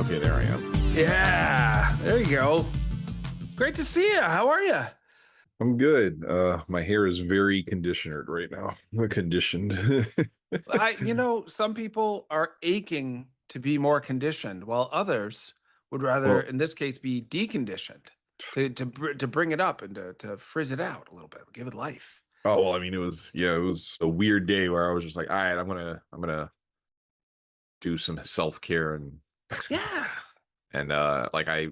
Okay, there I am. Yeah, there you go. Great to see you. How are you? I'm good. My hair is very conditioned right now. Conditioned. Some people are aching to be more conditioned, while others would rather, Well, in this case, be deconditioned to bring it up and to frizz it out a little bit, give it life. oh well, I mean, it was a weird day where I was just like, all right, I'm gonna do some self-care and Yeah. and like I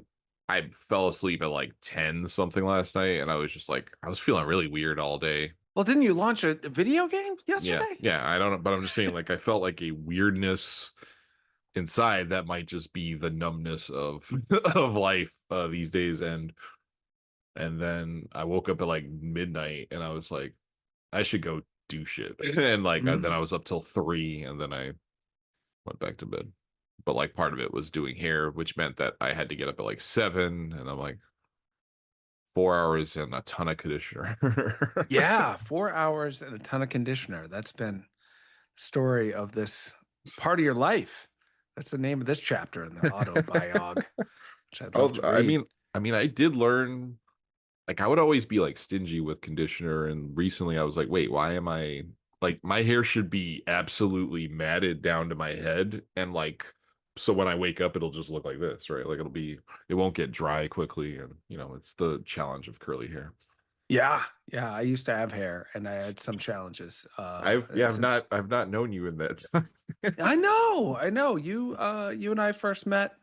fell asleep at like 10 something last night, and I was just like, I was feeling really weird all day. Well, didn't you launch a video game Yeah, yesterday? yeah, I don't know, but I'm just saying, like, I felt like a weirdness inside that might just be the numbness of of life these days, and then I woke up at like midnight, and I was like, I should go do shit, and like then I was up till 3, and then I went back to bed. But like part of it was doing hair, which meant that I had to get up at like 7, and I'm like 4 hours and a ton of conditioner. Yeah, 4 hours and a ton of conditioner. That's been the story of this part of your life. That's the name of this chapter in the autobiog, which I'd love Oh, to I read. mean, I did learn, like, I would always be like stingy with conditioner, and recently I was like, wait, why am I like, my hair should be absolutely matted down to my head, and like, so when I wake up it'll just look like this, right? Like it won't get dry quickly, and it's the challenge of curly hair. Yeah, yeah. I used to have hair, and I had some challenges. Since I've not known you in that time. I know. You and I first met.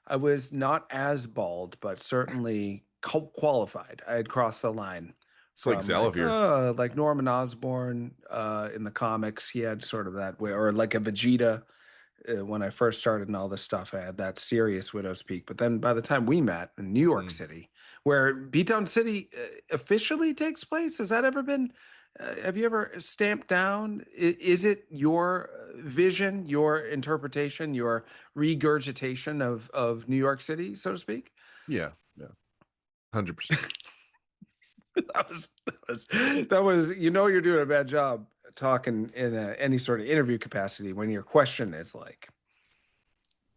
I was not as bald, but certainly qualified. I had crossed the line It's like from Xalavier. like Norman Osborn in the comics. He had sort of that way, or like a Vegeta when I first started and all this stuff. I had that serious widow's peak. But then by the time we met in New York Mm. City, where Beatdown City officially takes place, has that ever been? Have you ever stamped down? Is it your vision, your interpretation, your regurgitation of New York City, so to speak? Yeah, yeah, 100%. That was. You're doing a bad job talking in any sort of interview capacity when your question is like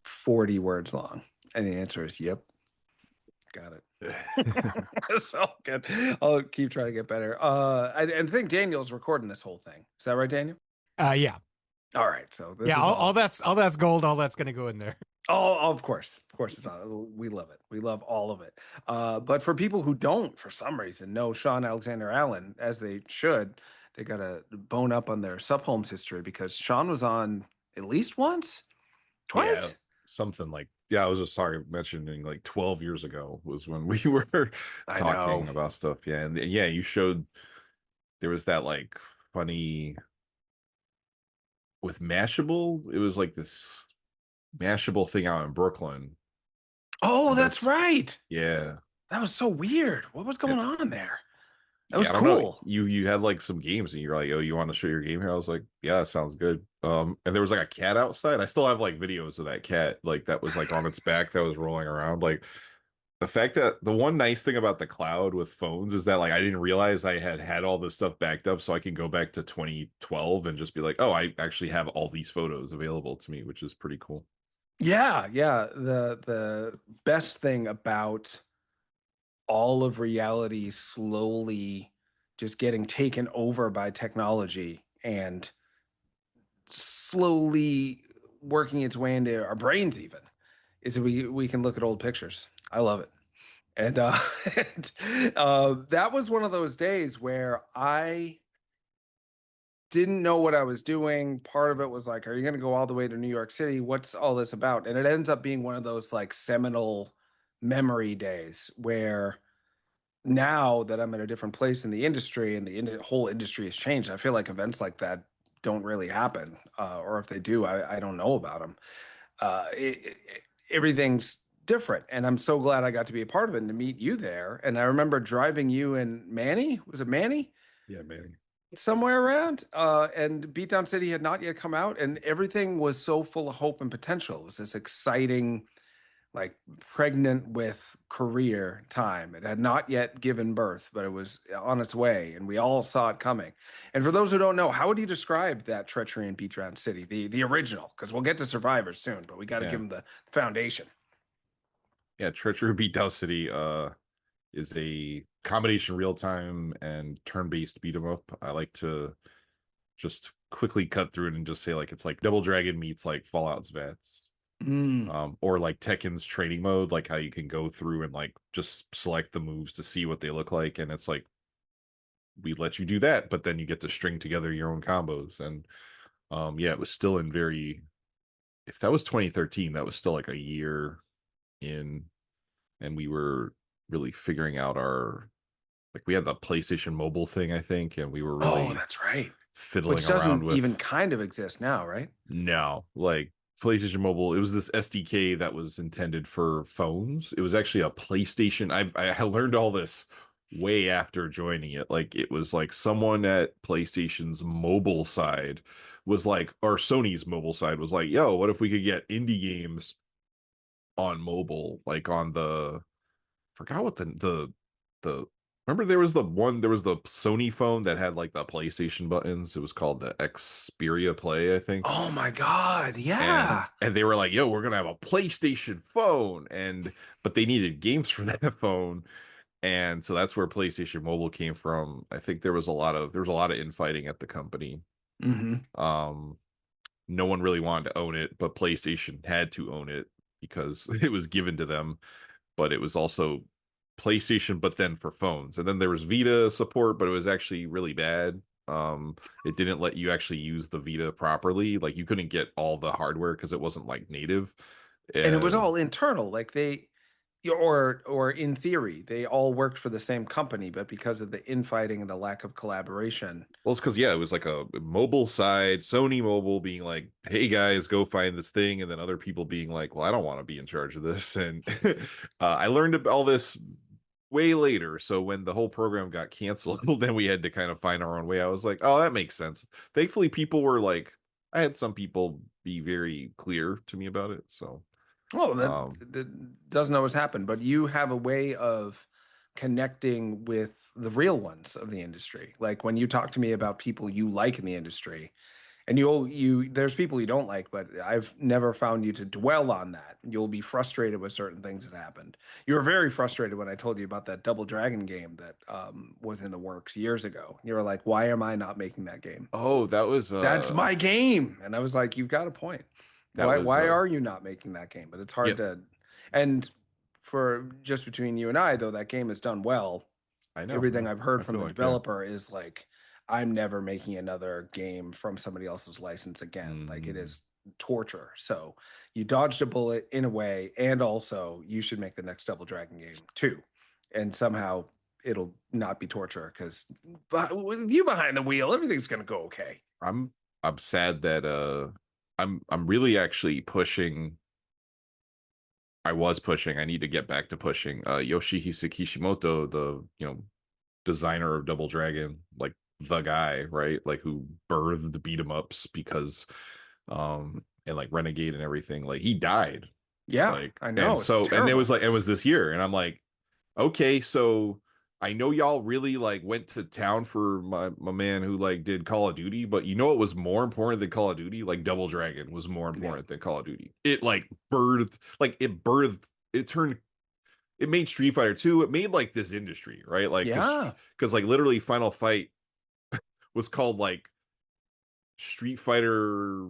40 words long, and the answer is yep. Got it. So good. I'll keep trying to get better. I think Daniel's recording this whole thing. Is that right, Daniel? Yeah. All right. So this Yeah, is all that's gold, all that's gonna go in there. Oh, of course, it's all, we love it. We love all of it. But for people who don't, for some reason, know Shawn Alexander Allen as they should, they got to bone up on their sub Holmes history because Shawn was on at least once, Yeah, twice. something like, yeah, I was just sorry mentioning like 12 years ago was when we were I talking know. about stuff. Yeah, and yeah, you showed there was that like funny with Mashable. It was like this Mashable thing out in Brooklyn. Oh, And that's that's right. yeah. That was so weird. What was Yeah, going on there? That yeah, was I don't know. cool. You had like some games and you're like, oh, you want to show your game here? I was like, yeah, that sounds good. And there was like a cat outside. I still have like videos of that cat, like that was like on its back that was rolling around. Like the fact that the one nice thing about the cloud with phones is that like I didn't realize I had all this stuff backed up, so I can go back to 2012 and just be like, oh, I actually have all these photos available to me, which is pretty cool. Yeah, yeah. The best thing about all of reality slowly just getting taken over by technology and slowly working its way into our brains even is that we can look at old pictures. I love it. And, that was one of those days where I didn't know what I was doing. Part of it was like, are you going to go all the way to New York City? What's all this about? And it ends up being one of those like seminal memory days where now that I'm in a different place in the industry and the whole industry has changed, I feel like events like that don't really happen, or if they do, I don't know about them. Everything's different, and I'm so glad I got to be a part of it and to meet you there. And I remember driving you and Manny. Was it Manny? Yeah, man. Somewhere around. And Beatdown City had not yet come out, and everything was so full of hope and potential. It was this exciting, like pregnant with career time. It had not yet given birth, but it was on its way, and we all saw it coming. And for those who don't know, how would you describe that Treachery in Beatdown City, the original? Because we'll get to Survivors soon, but we got to give Yeah. them the foundation. Yeah, Treachery Beatdown City is a combination real time and turn-based beat 'em up. I like to just quickly cut through it and just say like it's like Double Dragon meets like Fallout's Vats. Or like Tekken's training mode, like how you can go through and like just select the moves to see what they look like, and it's like we let you do that, but then you get to string together your own combos. And yeah, it was still in very, if that was 2013, that was still like a year in, and we were really figuring out our, like we had the PlayStation Mobile thing, I think, and we were Oh, really that's right. fiddling Which around doesn't with even kind of exist now, right? no, like PlayStation Mobile, it was this SDK that was intended for phones. It was actually a PlayStation. I learned all this way after joining it. Like it was like someone at PlayStation's mobile side was like, or Sony's mobile side was like, yo, what if we could get indie games on mobile, like on the forgot what the remember there was the Sony phone that had like the PlayStation buttons. It was called the Xperia Play, I think. Oh my God. And Yeah. they were like, yo, we're gonna have a PlayStation phone. And but they needed games for that phone. And so that's where PlayStation Mobile came from. I think there was a lot of infighting at the company. Mm-hmm. Um no one really wanted to own it, but PlayStation had to own it because it was given to them, but it was also PlayStation, but then for phones. And then there was Vita support, but it was actually really bad. It didn't let you actually use the Vita properly. Like you couldn't get all the hardware because it wasn't like native. And it was Uh, all internal. Like or in theory, they all worked for the same company, but because of the infighting and the lack of collaboration. well, it's because yeah, it was like a mobile side, Sony Mobile being like, "Hey guys, go find this thing," and then other people being like, "Well, I don't want to be in charge of this." And I learned all this way later. So when the whole program got canceled, then we had to kind of find our own way. I was like, "Oh, that makes sense." Thankfully, people were like, I had some people be very clear to me about it. So, Well, um, that doesn't always happen, but you have a way of connecting with the real ones of the industry. Like when you talk to me about people you like in the industry, and there's people you don't like, but I've never found you to dwell on that. You'll be frustrated with certain things that happened. You were very frustrated when I told you about that Double Dragon game that was in the works years ago. You were like, "Why am I not making that game? oh, That's my game." And I was like, "You've got a point. that was Why are you not making that game?" But it's hard yep, to, and for just between you and I, though, that game is done well. I know, Everything I've heard I from feel the like yeah. developer is like, I'm never making another game from somebody else's license again. Like it Mm. is torture. So you dodged a bullet in a way, and also you should make the next Double Dragon game too. And somehow it'll not be torture because with you behind the wheel, everything's gonna go okay. I'm I'm sad that I'm really actually pushing. I was pushing. I need to get back to pushing. Yoshihisa Kishimoto, the designer of Double Dragon, like the guy, right? Like who birthed the beat 'em ups because and like Renegade and everything. Like he died. Yeah, Like I and know. It's so and terrible. it was this year, and I'm like, okay, so I know y'all really like went to town for my man who like did Call of Duty, but you know what was more important than Call of Duty? Like Double Dragon was more Yeah. important than Call of Duty. It birthed it turned it made Street Fighter 2, it made like this industry, right? Like Yeah. because like literally Final Fight was called like Street Fighter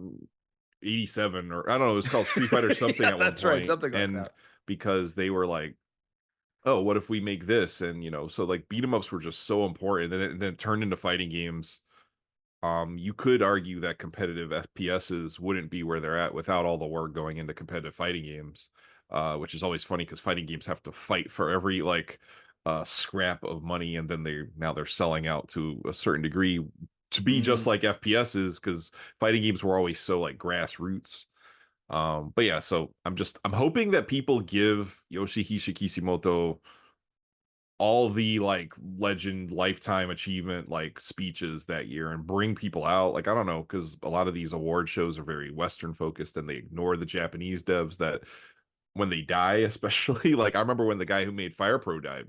87 or I don't know, it was called Street Fighter something Yeah, at one that's right. point, Something like and that. because they were like, oh, what if we make this? And so like beat 'em ups were just so important. And then it turned into fighting games. You could argue that competitive FPSs wouldn't be where they're at without all the work going into competitive fighting games. Which is always funny because fighting games have to fight for every like scrap of money, and then they're selling out to a certain degree to be just Mhm. like FPSs because fighting games were always so like grassroots. But yeah, so I'm hoping that people give Yoshihisa Kishimoto all the like legend lifetime achievement like speeches that year and bring people out. Like I don't know, because a lot of these award shows are very Western focused and they ignore the Japanese devs that when they die, especially like I remember when the guy who made Fire Pro died,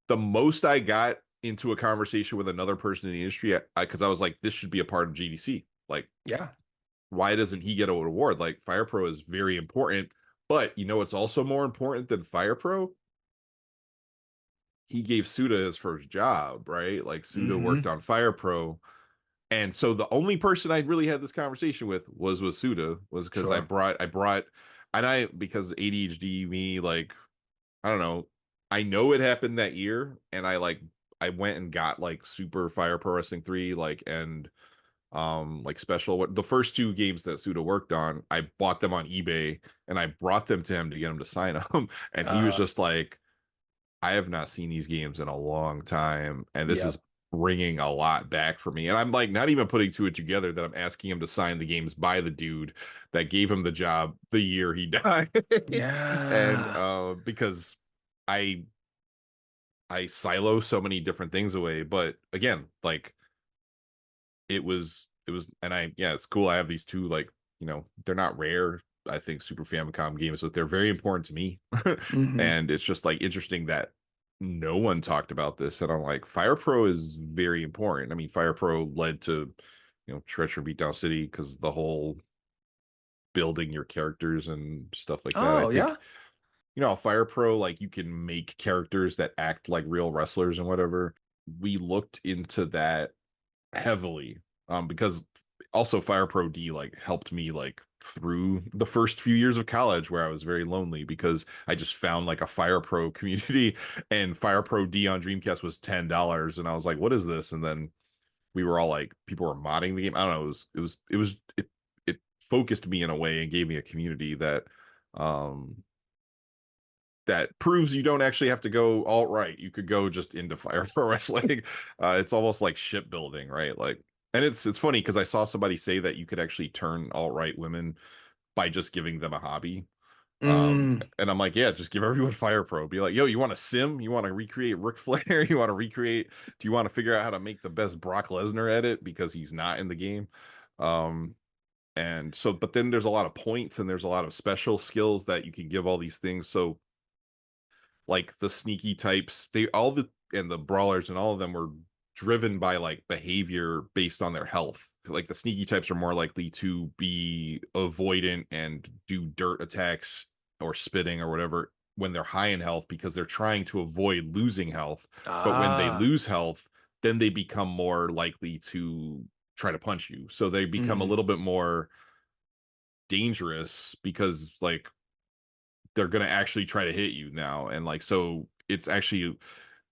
the most I got into a conversation with another person in the industry because I was like, this should be a part of GDC. Like Yeah. why doesn't he get an award? Like Fire Pro is very important. But you know what's also more important than Fire Pro? He gave Suda his first job, right? Like Suda worked Mm-hmm. on Fire Pro. And so the only person I really had this conversation was with Suda, was because Sure. because ADHD me, like, I don't know, I know it happened that year, and I went and got like Super Fire Pro Wrestling 3, like, and like special, what the first two games that Suda worked on, I bought them on eBay and I brought them to him to get him to sign them. And he was Uh-huh. just like, I have not seen these games in a long time, and this is Yep. bringing a lot back for me. And I'm like, not even putting two it together that I'm asking him to sign the games by the dude that gave him the job the year he died. And Yeah. because I I silo so many different things away, but again, like it was, and I yeah, it's cool. I have these two, like, they're not rare, I think, Super Famicom games, but they're very important to me. Mm-hmm. And it's just like interesting that no one talked about this. And I'm like, Fire Pro is very important. I mean, Fire Pro led to, Treachery Beatdown City, because the whole building your characters and stuff like that. I Oh, think, yeah. Fire Pro, like, you can make characters that act like real wrestlers and whatever. We looked into that heavily, because also Fire Pro D like helped me like through the first few years of college where I was very lonely, because I just found like a Fire Pro community, and Fire Pro D on Dreamcast was $10, and I was like, what is this? And then we were all like, people were modding the game. I don't know, it focused me in a way and gave me a community um that proves you don't actually have to go alt right. You could go just into Fire Pro Wrestling. It's almost like shipbuilding, right? Like, and it's funny because I saw somebody say that you could actually turn alt right women by just giving them a hobby. Mm. And I'm like, yeah, just give everyone Fire Pro. Be like, yo, you want to sim? You want to recreate Ric Flair? You want to recreate? Do you want to figure out how to make the best Brock Lesnar edit because he's not in the game? Um, and so, but then there's a lot of points and there's a lot of special skills that you can give all these things. So like the sneaky types, they all the and the brawlers and all of them were driven by like behavior based on their health. Like the sneaky types are more likely to be avoidant and do dirt attacks or spitting or whatever when they're high in health, because they're trying to avoid losing health. But when they Ah. lose health, then they become more likely to try to punch you. So they become a Mm-hmm. little bit more dangerous, because like they're going to actually try to hit you now. And like, so it's actually,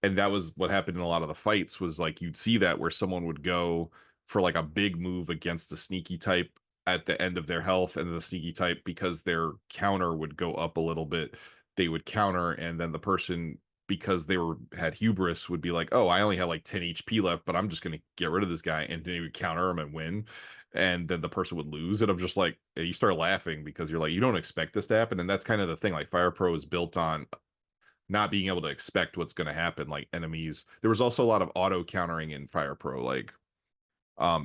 and that was what happened in a lot of the fights, was like you'd see that where someone would go for like a big move against the sneaky type at the end of their health, and the sneaky type, because their counter would go up a little bit, they would counter, and then the person, because they were had hubris, would be like, oh, I only have like 10 HP left, but I'm just going to get rid of this guy, and they would counter him and win, and then the person would lose. And I'm just like, you start laughing because you're like, you don't expect this to happen. And that's kind of the thing, like Fire Pro is built on not being able to expect what's going to happen, like enemies. There was also a lot of auto countering in Fire Pro. Like,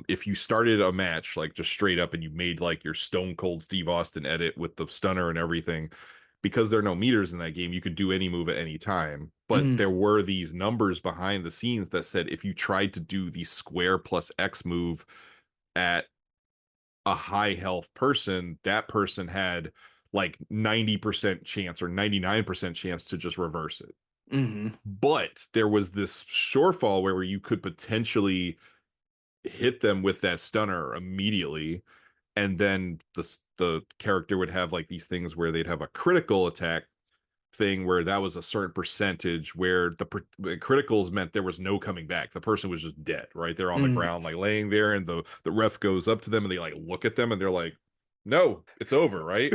if you started a match like just straight up and you made like your Stone Cold Steve Austin edit with the stunner and everything, because there are no meters in that game, you could do any move at any time. But Mm. there were these numbers behind the scenes that said if you tried to do the square plus X move at a high health person, that person had like 90% chance or 99% chance to just reverse it. Mm-hmm. But there was this shortfall where you could potentially hit them with that stunner immediately, and then the character would have like these things where they'd have a critical attack thing where that was a certain percentage, where the criticals meant there was no coming back. The person was just dead, right? They're on the Mm. ground like laying there, and the ref goes up to them and they like look at them and they're like, no, it's over, right?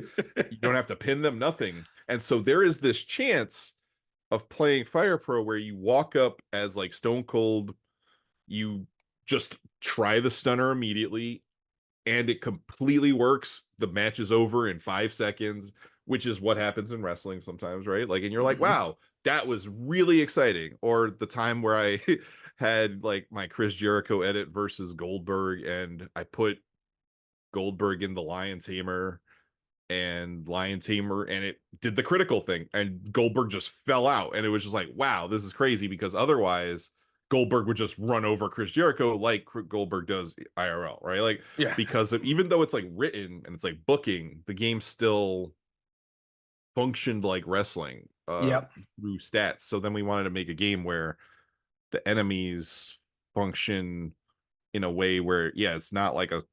You don't have to pin them, nothing. And so there is this chance of playing Fire Pro where you walk up as like Stone Cold, you just try the stunner immediately, and it completely works. The match is over in 5 seconds, which is what happens in wrestling sometimes, right? Like, and you're like, Mm-hmm. wow, that was really exciting. Or the time where I had like my Chris Jericho edit versus Goldberg, and I put Goldberg in the Lion Tamer, and it did the critical thing, and Goldberg just fell out, and it was just like, wow, this is crazy, because otherwise Goldberg would just run over Chris Jericho like Goldberg does IRL, right? Like, Yeah. because even though it's like written and it's like booking, the game still functioned like wrestling Yep. through stats. So then we wanted to make a game where the enemies function in a way where, yeah, it's not like a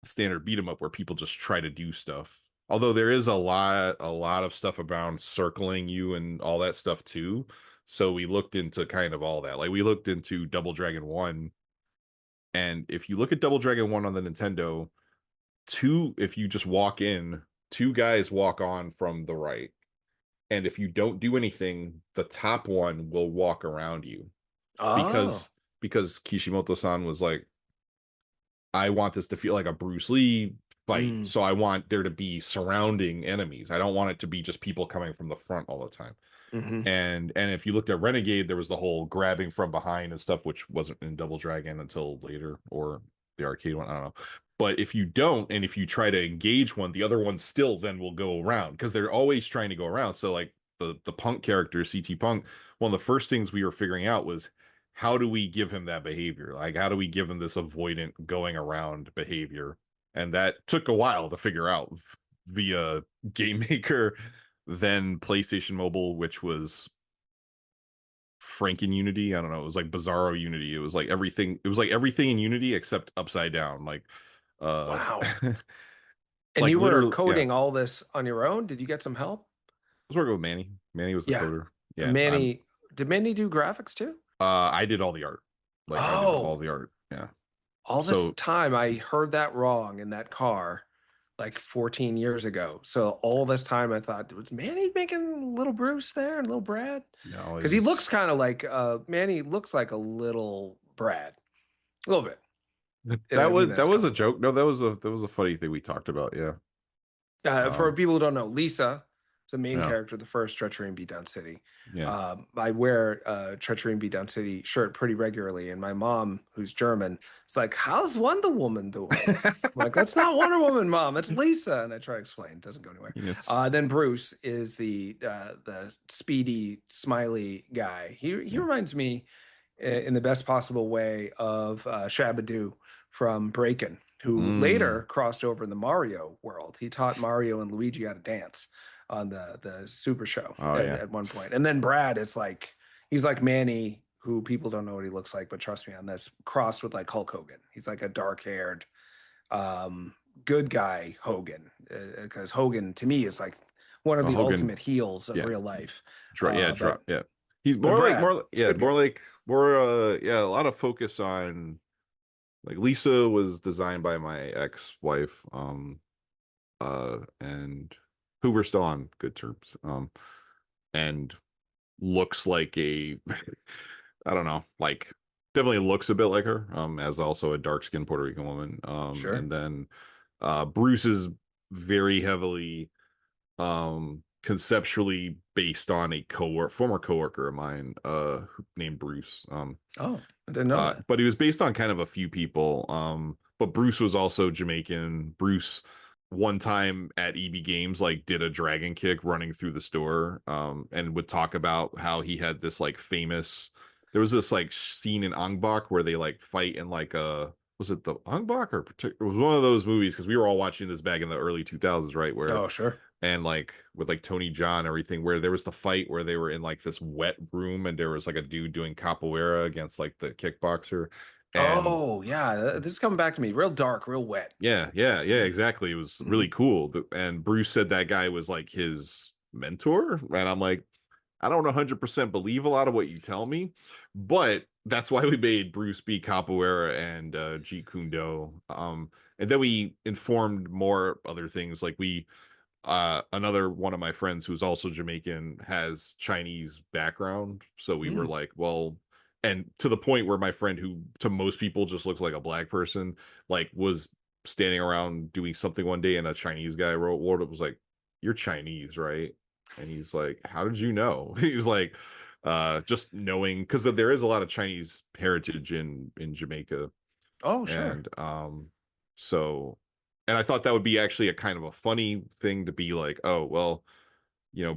standard beat 'em up where people just try to do stuff. Although there is a lot of stuff about circling you and all that stuff too. So we looked into kind of all that. Like we looked into Double Dragon 1, and if you look at Double Dragon 1 on the Nintendo, if you just walk in, two guys walk on from the right. And if you don't do anything, the top one will walk around you. Oh. Because Kishimoto-san was like, I want this to feel like a Bruce Lee fight. Mm. So I want there to be surrounding enemies. I don't want it to be just people coming from the front all the time. Mm-hmm. And if you looked at Renegade, there was the whole grabbing from behind and stuff, which wasn't in Double Dragon until later, or the arcade one. I don't know. But if you don't, and if you try to engage one, the other one still then will go around because they're always trying to go around. So like the Punk character, CT Punk, one of the first things we were figuring out was how do we give him that behavior? Like how do we give him this avoidant going around behavior? And that took a while to figure out via Game Maker, then PlayStation Mobile, which was Franken Unity. I don't know. It was like Bizarro Unity. It was like everything. It was like everything in Unity except upside down. Like, Wow. And like you were literally, yeah. coding all this on your own? Did you get some help? I was working with Manny. Manny was the Yeah. coder. Yeah, Manny, did Manny do graphics too? I did all the art. Like I did all Oh, the art. Yeah. all this So time I heard that wrong in that car like 14 years ago. So all this time I thought, was Manny making little Bruce there and little Brad? no, Because he looks kind of like Manny looks like a little Brad. A little bit. And I mean that that's was a compliment. joke. No, that was a funny thing we talked about. Yeah. For Um. people who don't know, Lisa is the main Yeah. character of the first Treachery in Beatdown City. Yeah. I wear a Treachery in Beatdown City shirt pretty regularly, and my mom, who's German, is like, "How's Wonder Woman doing?" I'm like, "That's not Wonder Woman, Mom. It's Lisa." And I try to explain. It doesn't go anywhere. It's Then Bruce is the speedy, smiley guy. He yeah. reminds me in the best possible way of Shabadoo from Breakin', who later Mm. crossed over in the Mario world. He taught Mario and Luigi how to dance on the Super Show Oh yeah. at one point. And then Brad is like, he's like Manny, who people don't know what he looks like, but trust me on this, crossed with like Hulk Hogan. He's like a dark-haired, good guy Hogan, because Hogan to me is like one of the Hogan. ultimate heels of Yeah. real life. Yeah, But yeah. He's but Brad, good guy. more yeah, a lot of focus on like Lisa was designed by my ex-wife, and who we're still on good terms. And looks like a I don't know, like definitely looks a bit like her, as also a dark-skinned Puerto Rican woman. Sure. And then Bruce is very heavily conceptually based on a former coworker of mine named Bruce. Oh, I didn't know that. But he was based on kind of a few people. But Bruce was also Jamaican. Bruce one time at EB Games like did a dragon kick running through the store, and would talk about how he had this like famous, there was this like scene in Angbak where they like fight in like a, was it the Angbak or it was one of those movies because we were all watching this back in the early 2000s, right? Where Oh, sure. and like with like Tony Jaa and everything, where there was the fight where they were in like this wet room and there was like a dude doing capoeira against like the kickboxer. And Oh, yeah. This is coming back to me. Real dark, real wet. yeah, exactly. It was really cool. And Bruce said that guy was like his mentor. And I'm like, I don't 100% believe a lot of what you tell me, but that's why we made Bruce be capoeira and Jeet Kune Do. And then we informed more other things like another one of my friends who's also Jamaican has Chinese background, so we were Mm. like, well, and to the point where my friend, who to most people just looks like a black person, like was standing around doing something one day and a Chinese guy wrote up was like, you're Chinese, right? And he's like, how did you know? He's like, just knowing, because there is a lot of Chinese heritage in Jamaica. Oh, sure. And so, and I thought that would be actually a kind of a funny thing to be like, oh well,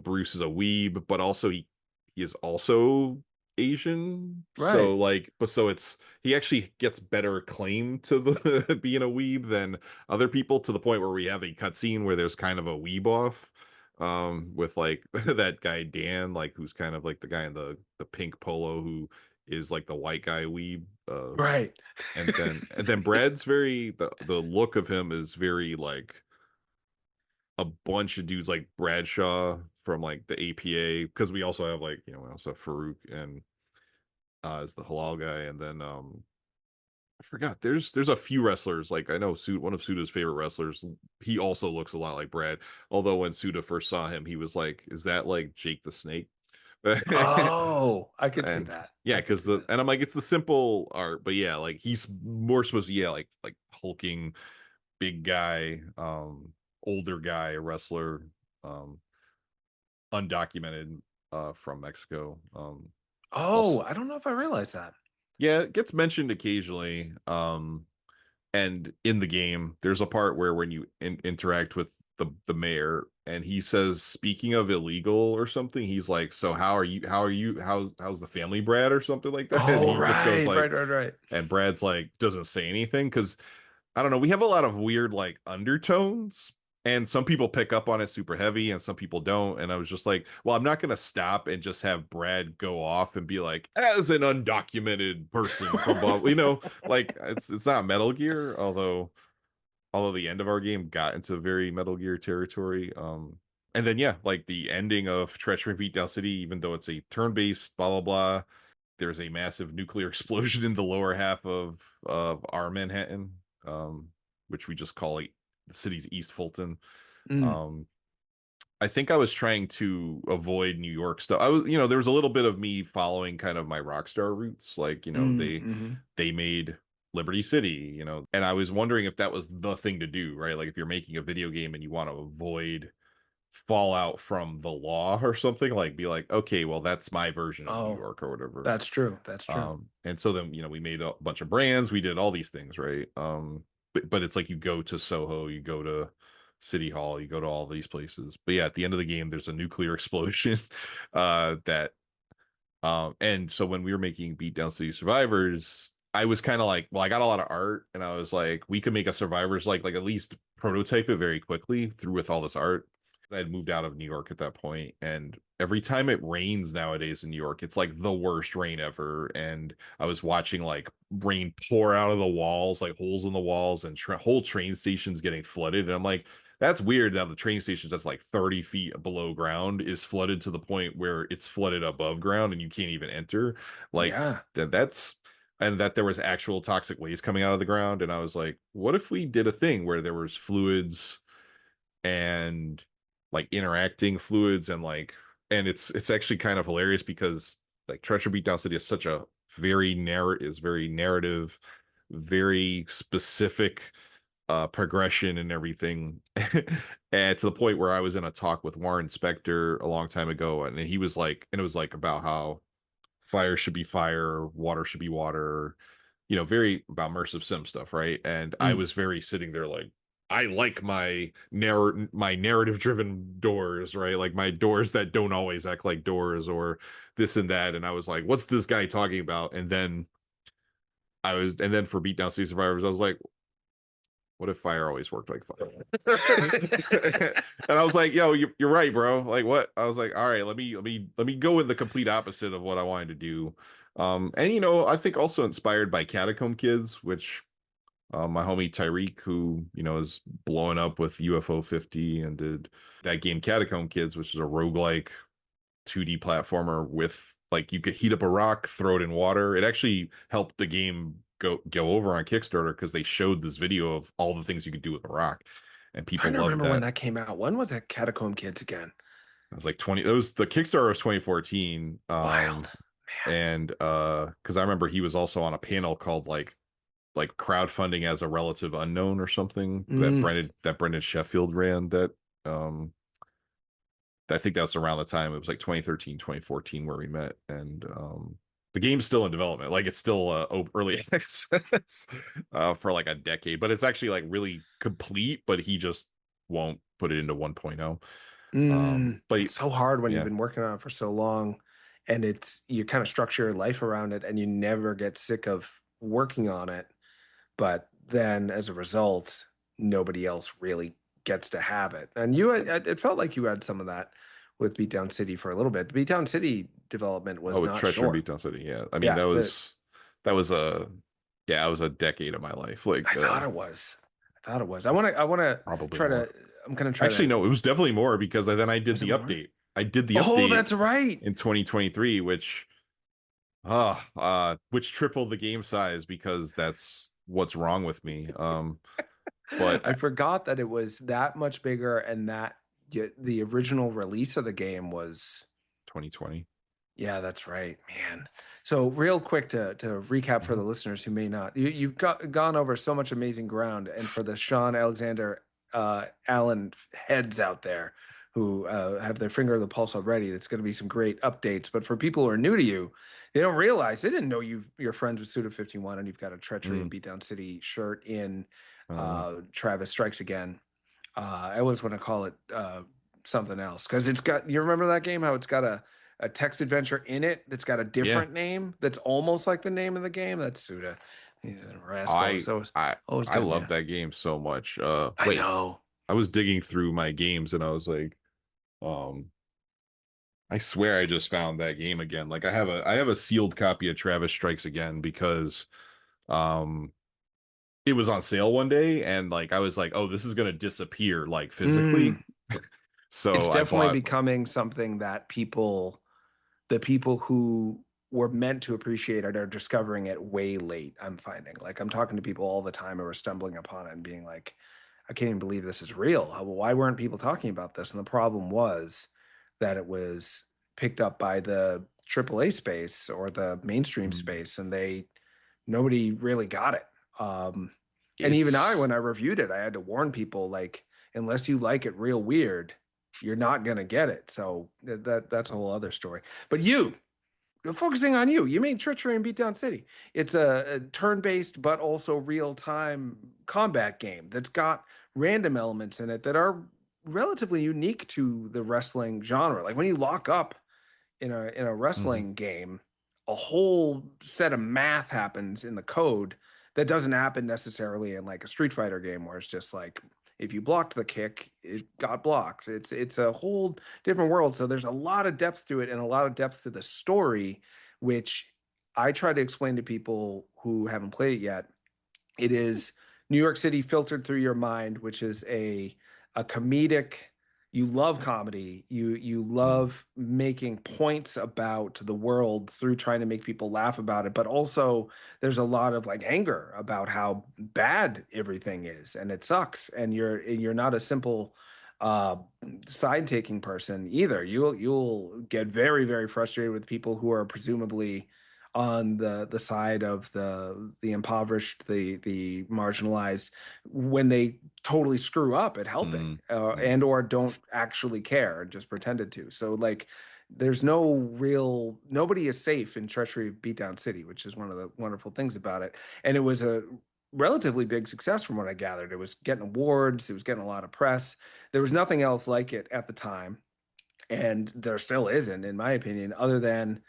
Bruce is a weeb, but also he is also Asian. So Right. like, but so he actually gets better claim to the being a weeb than other people, to the point where we have a cutscene where there's kind of a weeb off. with like that guy Dan, like who's kind of like the guy in the pink polo who is like the white guy weeb. Right. And then Brad's very the look of him is very like a bunch of dudes like Bradshaw from like the APA, because we also have like, we also have Farouk and as the halal guy, and then I forgot. There's a few wrestlers. Like I know one of Suda's favorite wrestlers. He also looks a lot like Brad. Although when Suda first saw him, he was like, "Is that like Jake the Snake?" Oh, I could see And that. yeah, I could because see that. and I'm like, it's the simple art, but yeah, like he's more supposed to, yeah, like hulking big guy, older guy wrestler, um, undocumented, from Mexico. Oh, Also, I don't know if I realized that. yeah, it gets mentioned occasionally. And in the game, there's a part where when you interact with the mayor, and he says, "Speaking of illegal" or something, he's like, "So how's the family, Brad?" or something like that. And Oh, he just goes right, like, right, right, right. and Brad's like doesn't say anything because I don't know. We have a lot of weird like undertones, and some people pick up on it super heavy, and some people don't. And I was just like, well, I'm not going to stop and just have Brad go off and be like, as an undocumented person from blah, like it's not Metal Gear, although the end of our game got into very Metal Gear territory. And then yeah, like the ending of Treachery Beatdown City, even though it's a turn-based, blah blah blah, there's a massive nuclear explosion in the lower half of our Manhattan, which we just call like the city's East Fulton. Mm, Um, I think I was trying to avoid New York stuff. I was, there was a little bit of me following kind of my Rockstar roots, like mhm. they made Liberty City, and I was wondering if that was the thing to do, right? Like if you're making a video game and you want to avoid fallout from the law or something, like be like, okay, well that's my version of New Oh, York or whatever. that's true. That's true. And so then, we made a bunch of brands, we did all these things, right? But it's like you go to Soho, you go to City Hall, you go to all these places. But yeah, at the end of the game, there's a nuclear explosion. That And so when we were making Beatdown City Survivors, I was kind of like, well, I got a lot of art, and I was like, we could make a Survivors like at least prototype it very quickly through with all this art. I had moved out of New York at that point, and every time it rains nowadays in New York, it's like the worst rain ever. And I was watching like rain pour out of the walls, like holes in the walls, and whole train stations getting flooded. And I'm like, that's weird that the train stations that's like 30 feet below ground is flooded to the point where it's flooded above ground and you can't even enter. Like Yeah. that's and that there was actual toxic waste coming out of the ground. And I was like, what if we did a thing where there was fluids and like interacting fluids, and it's actually kind of hilarious because like Treachery Beatdown City is such a very narrative, very specific progression and everything. And to the point where I was in a talk with Warren Spector a long time ago, and he was like, and it was like about how fire should be fire, water should be water, very about immersive sim stuff, right? And I Mm. was very sitting there like, I like my narrative driven doors, right? Like my doors that don't always act like doors or this and that. And I was like, what's this guy talking about? And then for Beatdown City Survivors, I was like, what if fire always worked like fire? And I was like, yo, you're right, bro. Like what? I was like, all right, let me go in the complete opposite of what I wanted to do. And I think also inspired by Catacomb Kids, which my homie Tyreek, who is blowing up with UFO 50 and did that game Catacomb Kids, which is a roguelike 2D platformer with like you could heat up a rock, throw it in water. It actually helped the game go over on Kickstarter because they showed this video of all the things you could do with a rock, and Trying people to loved remember when that. that came out. When was that Catacomb Kids again? It was like 20. It was the Kickstarter was 2014. Wild. Man. And because I remember he was also on a panel called like crowdfunding as a relative unknown or something that Mm. Brendan Sheffield ran. That um I think that's around the time it was like 2013, 2014 where we met. And the game's still in development, like it's still early access for like a decade, but it's actually like really complete, but he just won't put it into 1.0. But It's so hard when you've yeah. been working on it for so long, and it's you kind of structure your life around it, and you never get sick of working on it. But then, as a result, nobody else really gets to have it. And it felt like you had some of that with Beatdown City for a little bit. The Beatdown City development was Oh, with not Treachery and short. Beatdown City. Yeah. I mean, Yeah, that was a yeah, it was a decade of my life. I Like thought it was. I thought it was. I want to probably try more. to. I'm gonna try Actually, to. no, it was definitely more because then I did Was it the more? update. I did the Oh, update that's right. in 2023, which tripled the game size because that's what's wrong with me. But I forgot that it was that much bigger, and that the original release of the game was. 2020. Yeah, that's right, man. So real quick to recap for Mhm. the listeners who may not, you've gone over so much amazing ground, and for the Shawn Alexander Allen heads out there who have their finger on the pulse already, it's going to be some great updates. But for people who are new to you, they don't realize, they didn't know you're friends with Suda 51 and you've got a Treachery and Mm. Beatdown City shirt in Uh, Travis Strikes Again. I always want to call it something else because it's got. You remember that game? How it's got a text adventure in it that's got a yeah, different name that's almost like the name of the game. That's Suda. He's a rascal. I So I always I got love me. that game so much. I Wait, know. I was digging through my games and I was like, um, I swear I just found that game again. Like I have a sealed copy of Travis Strikes Again because um it was on sale one day and like I was like, oh, this is gonna disappear like physically. Mm, it's So I definitely bought becoming something that the people who were meant to appreciate it are discovering it way late. I'm finding, like, I'm talking to people all the time who are stumbling upon it and being like, I can't even believe this is real. Why weren't people talking about this? And the problem was that it was picked up by the AAA space or the mainstream mm, space, and nobody really got it. And even it's when I reviewed it, I had to warn people, like, unless you like it real weird, you're not gonna get it. So that's a whole other story. But focusing on you made Treachery and Beatdown City. It's a turn-based but also real-time combat game that's got random elements in it that are relatively unique to the wrestling genre. Like when you lock up in a mhm, wrestling game, a whole set of math happens in the code that doesn't happen necessarily in like a Street Fighter game where it's just like if you blocked the kick, it got blocks. It's a whole different world. So there's a lot of depth to it and a lot of depth to the story, which I try to explain to people who haven't played it yet. It is New York City filtered through your mind, which is a comedic. You love comedy. You mm, love making points about the world through trying to make people laugh about it, but also there's a lot of like anger about how bad everything is and it sucks. And you're not a simple uh side taking person either. You'll get very, very frustrated with people who are presumably on the side of the impoverished, the marginalized, when they totally screw up at helping mm, mm, and or don't actually care and just pretended to. So like there's nobody is safe in Treachery Beatdown City, which is one of the wonderful things about it. And it was a relatively big success from what I gathered. It was getting awards, it was getting a lot of press. There was nothing else like it at the time, and there still isn't, in my opinion, other than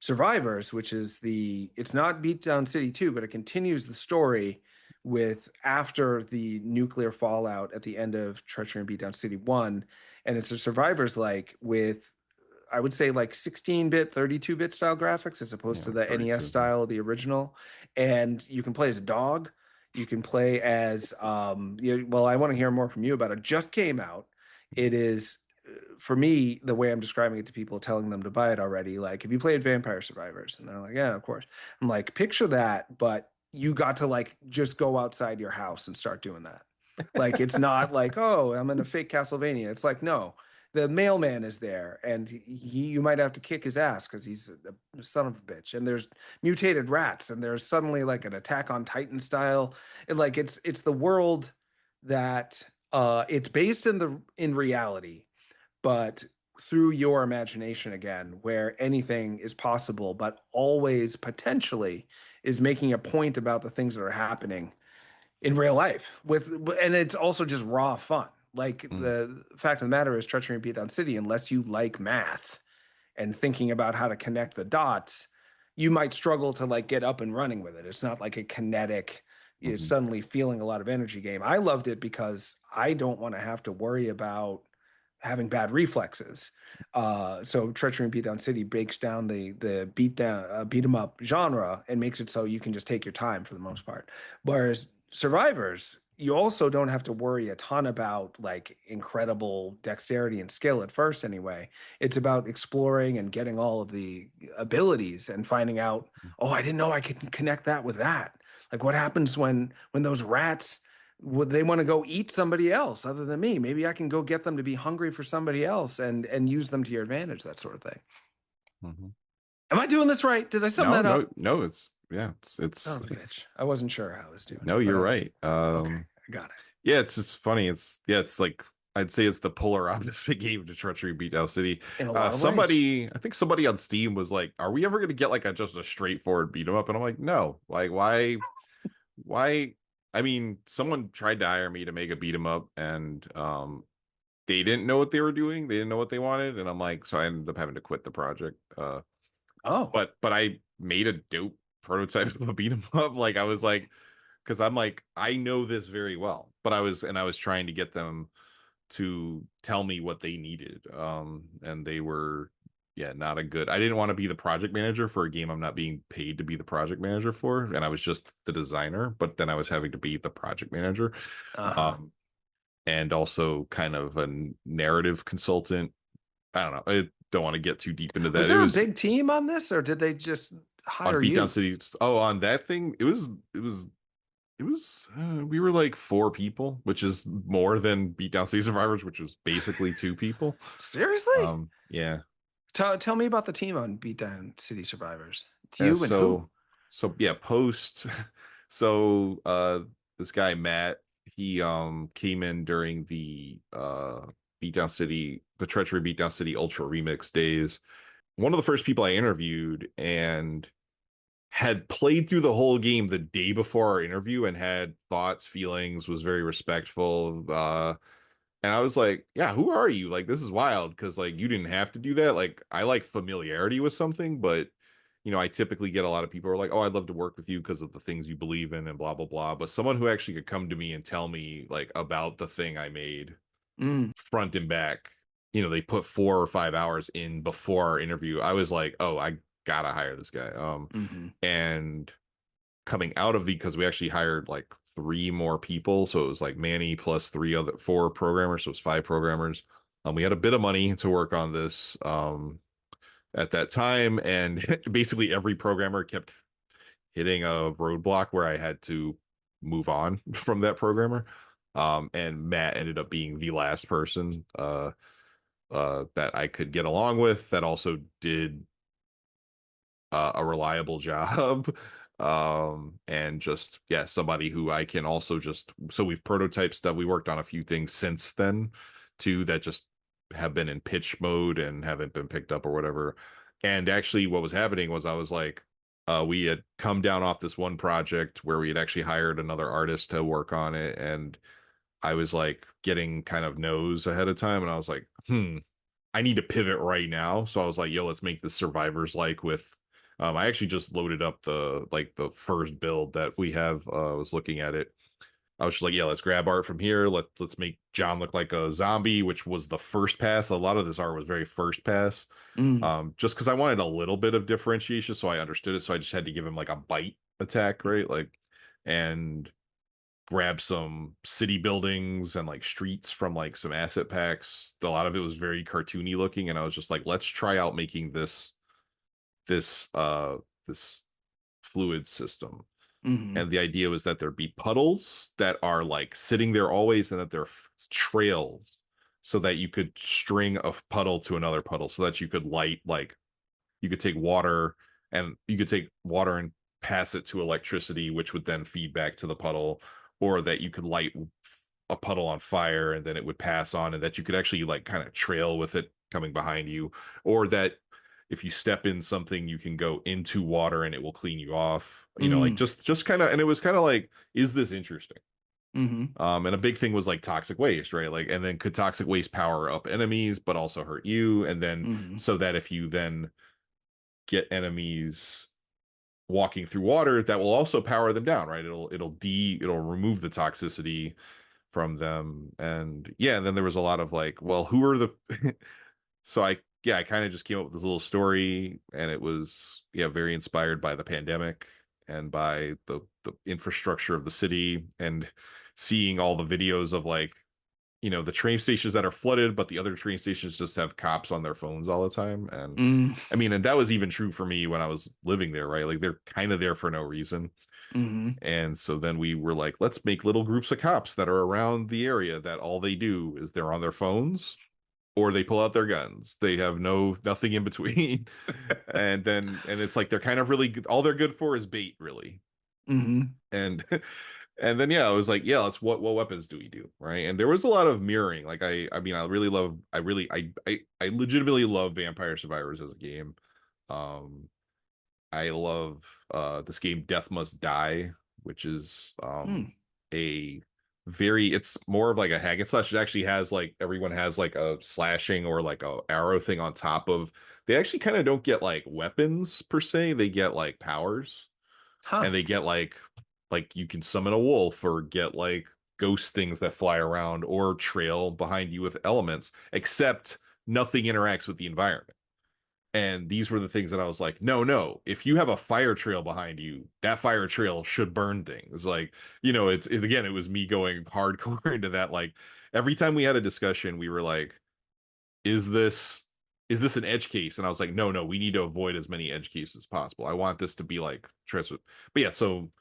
Survivors, which is it's not Beatdown City 2, but it continues the story with after the nuclear fallout at the end of Treachery and Beatdown City 1. And it's a Survivors like with, I would say, like 16-bit, 32-bit style graphics as opposed yeah, to like the NES 32. style of the original. And you can play as a dog. You can play as, well, I want to hear more from you about it. Just came out. It is for me, the way I'm describing it to people, telling them to buy it already, like, have you played Vampire Survivors? And they're like, yeah, of course. I'm like, picture that, but you got to like just go outside your house and start doing that. Like, it's not like, oh, I'm in a fake Castlevania. It's like, no, the mailman is there and you might have to kick his ass because he's a son of a bitch. And there's mutated rats and there's suddenly like an Attack on Titan style. And like, it's the world that it's based in reality, but through your imagination again, where anything is possible, but always potentially is making a point about the things that are happening in real life. And it's also just raw fun. Like Mm. the fact of the matter is, Treachery and Beatdown City, unless you like math and thinking about how to connect the dots, you might struggle to like get up and running with it. It's not like a kinetic you're suddenly feeling a lot of energy game. I loved it because I don't want to have to worry about having bad reflexes. So Treachery and Beatdown City breaks down the beat 'em up genre and makes it so you can just take your time for the most part. Whereas Survivors, you also don't have to worry a ton about like incredible dexterity and skill at first anyway. It's about exploring and getting all of the abilities and finding out, oh, I didn't know I could connect that with that. Like what happens when those rats would they want to go eat somebody else other than me? Maybe I can go get them to be hungry for somebody else and use them to your advantage, that sort of thing. Mm-hmm. Am I doing this right? Did I sum that up? No, it's Oh, bitch. I wasn't sure how I was doing. No, you're right. Okay, I got it. Yeah, it's just funny. It's like I'd say it's the polar opposite game to Treachery Beatdown City. In a lot of ways. I think somebody on Steam was like, "Are we ever going to get like just a straightforward beat 'em up?" And I'm like, "No. Like, why?" I mean, someone tried to hire me to make a beat 'em up, and they didn't know what they were doing. They didn't know what they wanted, and I'm like, so I ended up having to quit the project. But I made a dope prototype of a beat 'em up. Like I was like, because I'm like, I know this very well, but I was trying to get them to tell me what they needed. And they were, yeah, not a good. I didn't want to be the project manager for a game I'm not being paid to be the project manager for, and I was just the designer. But then I was having to be the project manager, and also kind of a narrative consultant. I don't know. I don't want to get too deep into that. Was there a big team on this, or did they just hire on Beatdown you? City. Oh, on that thing, it was we were like 4 people, which is more than Beatdown City Survivors, which was basically 2 people. Seriously? Yeah. Tell me about the team on Beatdown City Survivors. It's you and who? So yeah, this guy Matt, he came in during the Treachery Beatdown City Ultra Remix days. One of the first people I interviewed, and had played through the whole game the day before our interview and had thoughts, feelings, was very respectful. And I was like, yeah, who are you? Like, this is wild because like you didn't have to do that. Like, I like familiarity with something, but I typically get a lot of people who are like, oh, I'd love to work with you because of the things you believe in and blah, blah, blah. But someone who actually could come to me and tell me like about the thing I made front and back, they put 4 or 5 hours in before our interview. I was like, oh, I gotta hire this guy. And coming out of because we actually hired like 3 more people, so it was like Manny plus 4 programmers, so it was 5 programmers. We had a bit of money to work on this at that time, and basically every programmer kept hitting a roadblock where I had to move on from that programmer. And Matt ended up being the last person that I could get along with that also did a reliable job. And just, yeah, somebody who I can also so we've prototyped stuff. We worked on a few things since then too that just have been in pitch mode and haven't been picked up or whatever. And actually what was happening was I was like, we had come down off this one project where we had actually hired another artist to work on it, and I was like getting kind of no's ahead of time, and I was like, I need to pivot right now. So I was like, yo, let's make this Survivors like with I actually just loaded up the first build that we have. I was looking at it. I was just like, yeah, let's grab art from here. Let's make John look like a zombie, which was the first pass. A lot of this art was very first pass. Just because I wanted a little bit of differentiation, so I understood it. So I just had to give him like a bite attack, right? Like, and grab some city buildings and like streets from like some asset packs. A lot of it was very cartoony looking, and I was just like, let's try out making this fluid system. And the idea was that there'd be puddles that are like sitting there always, and that they're trails, so that you could string a puddle to another puddle, so that you could you could take water and pass it to electricity, which would then feed back to the puddle, or that you could light a puddle on fire and then it would pass on, and that you could actually like kind of trail with it coming behind you, or that if you step in something, you can go into water and it will clean you off. Like just kind of, and it was kind of like, is this interesting? And a big thing was like toxic waste, right? Like, and then could toxic waste power up enemies, but also hurt you? And then so that if you then get enemies walking through water that will also power them down, right? It'll remove the toxicity from them. And yeah, and then there was a lot of like, well, who are the so I kind of just came up with this little story, and it was very inspired by the pandemic and by the infrastructure of the city, and seeing all the videos of like the train stations that are flooded, but the other train stations just have cops on their phones all the time. And Mm. I mean, and that was even true for me when I was living there, right? Like they're kind of there for no reason. Mm-hmm. And so then we were like, let's make little groups of cops that are around the area that all they do is they're on their phones or they pull out their guns. They have nothing in between. And it's like they're kind of really good. All they're good for is bait, really. Mm-hmm. And and then I was like, let's what weapons do we do, right? And there was a lot of mirroring. Like I mean, I legitimately love Vampire Survivors as a game. Um, I love this game Death Must Die, which is Mm. a it's more of like a hack and slash. It actually has like everyone has like a slashing or like a arrow thing on top of. They actually kind of don't get like weapons per se. They get like powers, Huh. and they get like you can summon a wolf or get like ghost things that fly around or trail behind you with elements, except nothing interacts with the environment. And these were the things that I was like, no, if you have a fire trail behind you, that fire trail should burn things. Like, again, it was me going hardcore into that. Like every time we had a discussion, we were like, is this an edge case? And I was like, no, we need to avoid as many edge cases as possible. I want this to be like but yeah, so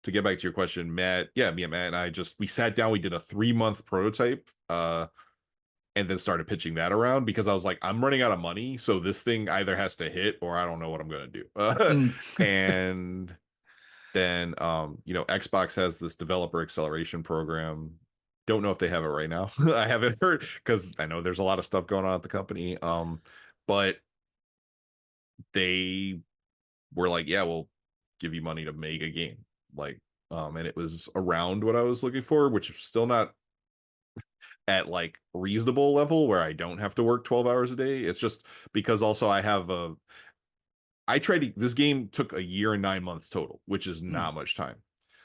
to get back to your question, me and Matt and I we sat down, we did a 3-month prototype, and then started pitching that around because I was like, I'm running out of money, so this thing either has to hit or I don't know what I'm gonna do. Mm. And then Xbox has this developer acceleration program. Don't know if they have it right now. I haven't heard because I know there's a lot of stuff going on at the company. But they were like, yeah, we'll give you money to make a game. Like, and it was around what I was looking for, which is still not at like reasonable level where I don't have to work 12 hours a day. It's just because also this game took a year and 9 months total, which is Mm. not much time.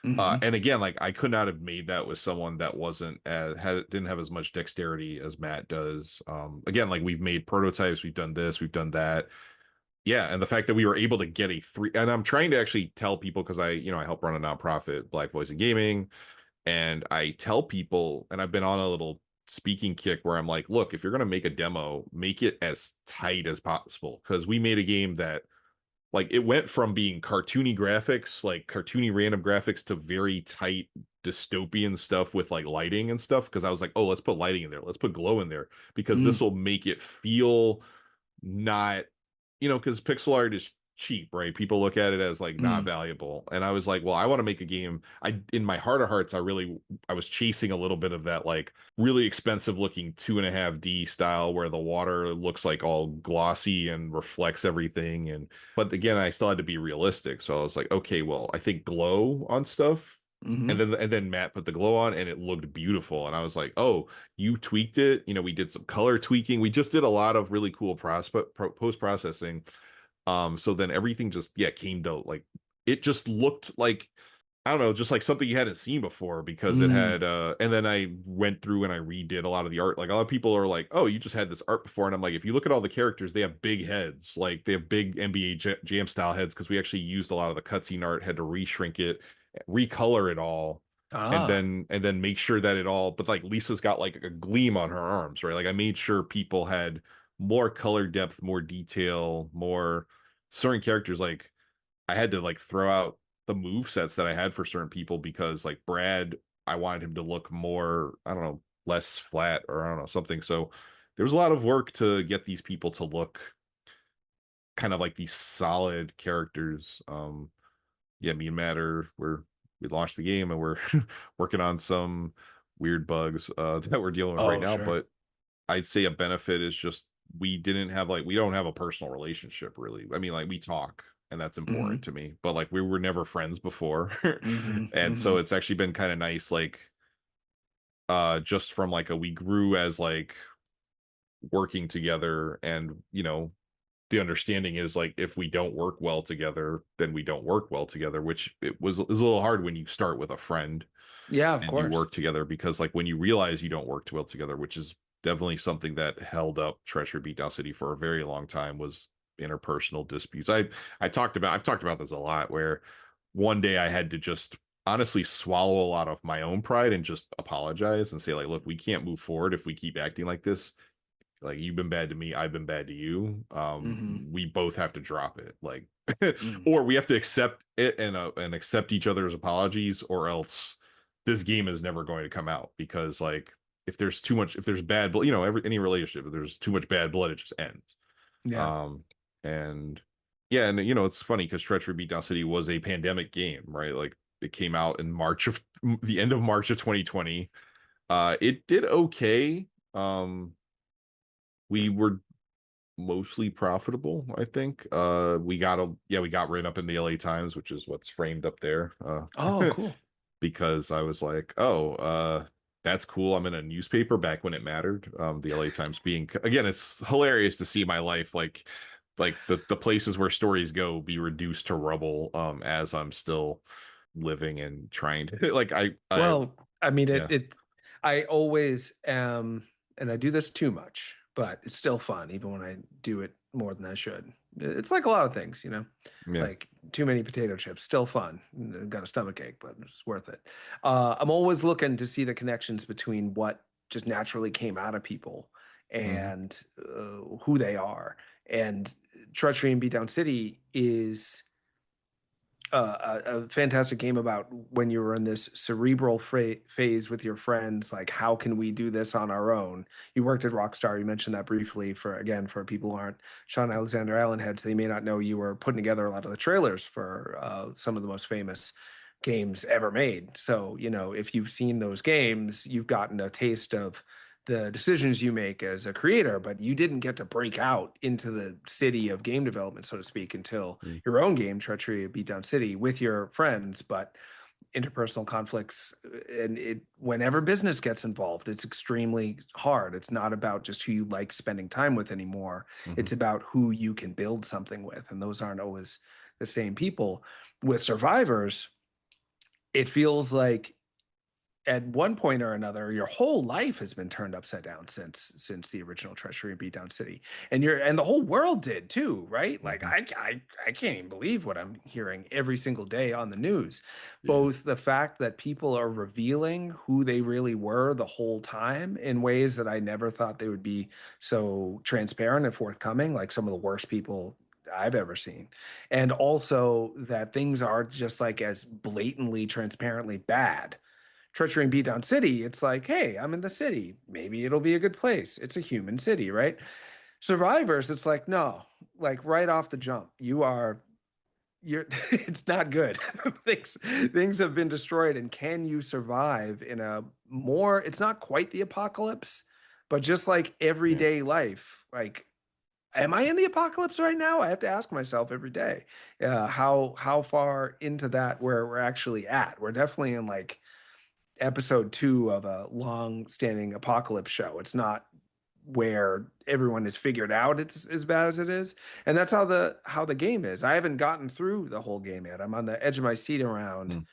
Mm-hmm. And again, like I could not have made that with someone that didn't have as much dexterity as Matt does. Again, like we've made prototypes, we've done this, we've done that. Yeah, and the fact that we were able to get and I'm trying to actually tell people because I help run a nonprofit, Black Voice in Gaming, and I tell people, and I've been on a little speaking kick where I'm like, look, if you're gonna make a demo, make it as tight as possible because we made a game that like it went from being cartoony graphics, like cartoony random graphics, to very tight dystopian stuff with like lighting and stuff. Because I was like, oh, let's put lighting in there, let's put glow in there because this Mm. will make it feel not, because pixel art is cheap, right? People look at it as like not Mm. valuable. And I was like, well, I want to make a game. In my heart of hearts, I was chasing a little bit of that like really expensive looking 2.5D style where the water looks like all glossy and reflects everything. But again, I still had to be realistic. So I was like, okay, well, I think glow on stuff. Mm-hmm. And then Matt put the glow on and it looked beautiful. And I was like, oh, you tweaked it. We did some color tweaking. We just did a lot of really cool post processing. So then everything just came to like it just looked like I don't know, just like something you hadn't seen before because it Mm. had and then I went through and I redid a lot of the art. Like a lot of people are like, "Oh, you just had this art before." And I'm like, if you look at all the characters, they have big heads. Like they have big NBA Jam style heads because we actually used a lot of the cutscene art, had to reshrink it, recolor it all, and Ah. then make sure that it all but like Lisa's got like a gleam on her arms, right? Like I made sure people had more color depth, more detail, more certain characters. Like I had to like throw out the move sets that I had for certain people because like Brad, I wanted him to look more, I don't know, less flat or I don't know, something. So there was a lot of work to get these people to look kind of like these solid characters. Yeah, me and Matt we launched the game and we're working on some weird bugs that we're dealing with right Oh, now. sure. But I'd say a benefit is just we don't have a personal relationship really. I mean, like we talk and that's Mm-hmm. important to me, but like we were never friends before. Mm-hmm. And Mm-hmm. so it's actually been kind of nice, like just from like we grew as like working together and the understanding is like, if we don't work well together, then we don't work well together, which is a little hard when you start with a friend Yeah, of and you course. work together, because like when you realize you don't work well together, which is definitely something that held up Treachery Beatdown City for a very long time, was interpersonal disputes. I've talked about this a lot, where one day I had to just honestly swallow a lot of my own pride and just apologize and say, like, look, we can't move forward if we keep acting like this. Like, you've been bad to me, I've been bad to you. Mm-hmm. We both have to drop it, like, Mm. or we have to accept it and accept each other's apologies, or else this game is never going to come out. Because like, if there's bad blood, any relationship, if there's too much bad blood, it just ends. Yeah. And yeah, and it's funny because Treachery Beatdown City was a pandemic game, right? Like, it came out in the end of March of 2020. It did okay. We were mostly profitable, I think. We got written up in the LA Times, which is what's framed up there. Oh, cool. Because I was like, oh, that's cool. I'm in a newspaper back when it mattered. The LA Times being, again, it's hilarious to see my life, like the places where stories go, be reduced to rubble, as I'm still living and trying to like I Well, I mean, yeah. I always am, and I do this too much, but it's still fun, even when I do it more than I should. It's like a lot of things, Yeah. like too many potato chips, still fun. Got a stomach ache, but it's worth it. I'm always looking to see the connections between what just naturally came out of people Mhm. and who they are. And Treachery in Beatdown City is a fantastic game about when you were in this cerebral phase with your friends, like how can we do this on our own. You worked at Rockstar, you mentioned that briefly. For people who aren't Shawn Alexander Allen heads, they may not know you were putting together a lot of the trailers for some of the most famous games ever made. So if you've seen those games, you've gotten a taste of the decisions you make as a creator, but you didn't get to break out into the city of game development, so to speak, until Mm. your own game, Treachery of Beatdown City, with your friends. But interpersonal conflicts, and whenever business gets involved, it's extremely hard. It's not about just who you like spending time with anymore. Mhm. It's about who you can build something with, and those aren't always the same people. With Survivors, it feels like at one point or another, your whole life has been turned upside down since the original Treachery of Beatdown City, and the whole world did too, right? Like Mhm. I can't even believe what I'm hearing every single day on the news. Yeah. Both the fact that people are revealing who they really were the whole time in ways that I never thought they would be so transparent and forthcoming, like some of the worst people I've ever seen. And also that things are just like as blatantly, transparently bad. Treachery and Beatdown City, it's like, hey, I'm in the city. Maybe it'll be a good place. It's a human city, right? Survivors, it's like, no, like right off the jump, you're it's not good. Things have been destroyed. And can you survive in a more, it's not quite the apocalypse, but just like Yeah. everyday life, like, am I in the apocalypse right now? I have to ask myself every day, how far into that where we're actually at. We're definitely in like episode 2 of a long-standing apocalypse show. It's not where everyone has figured out it's as bad as it is, and that's how the game is. I haven't gotten through the whole game yet. I'm on the edge of my seat around, Mm.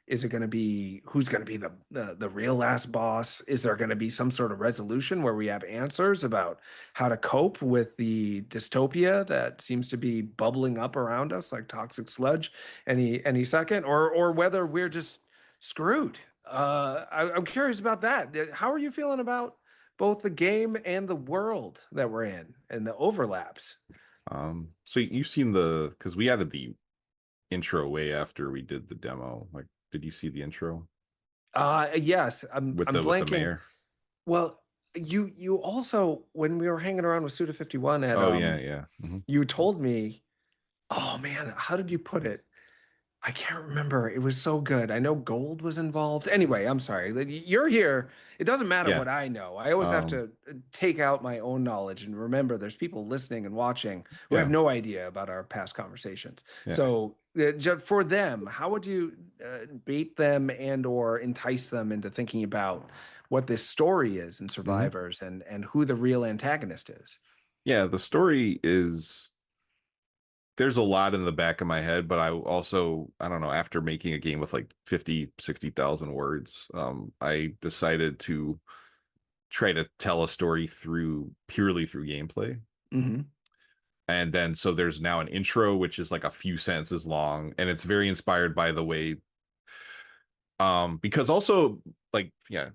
is it going to be, who's going to be the real last boss? Is there going to be some sort of resolution where we have answers about how to cope with the dystopia that seems to be bubbling up around us like toxic sludge any second, or whether we're just screwed? I'm curious about that. How are you feeling about both the game and the world that we're in and the overlaps? So you've seen because we added the intro way after we did the demo. Like, did you see the intro Yes, with I'm the blanking. mayor? Well, you also, when we were hanging around with Suda 51 at Oh yeah, yeah. Mhm. you told me, oh man, how did you put it? I can't remember. It was so good. I know gold was involved. Anyway, I'm sorry. You're here. It doesn't matter Yeah. what I know. I always have Um, to take out my own knowledge and remember there's people listening and watching who have yeah, no idea about our past conversations. yeah. So, for them, how would you bait them and or entice them into thinking about what this story is in Hmm. Survivors and who the real antagonist is? Yeah, the story is there's a lot in the back of my head, but I also, I don't know, after making a game with like 50, 60,000 words, I decided to try to tell a story purely through gameplay. Mm-hmm. And then so there's now an intro, which is like a few sentences long, and it's very inspired by the way, because also like, yeah,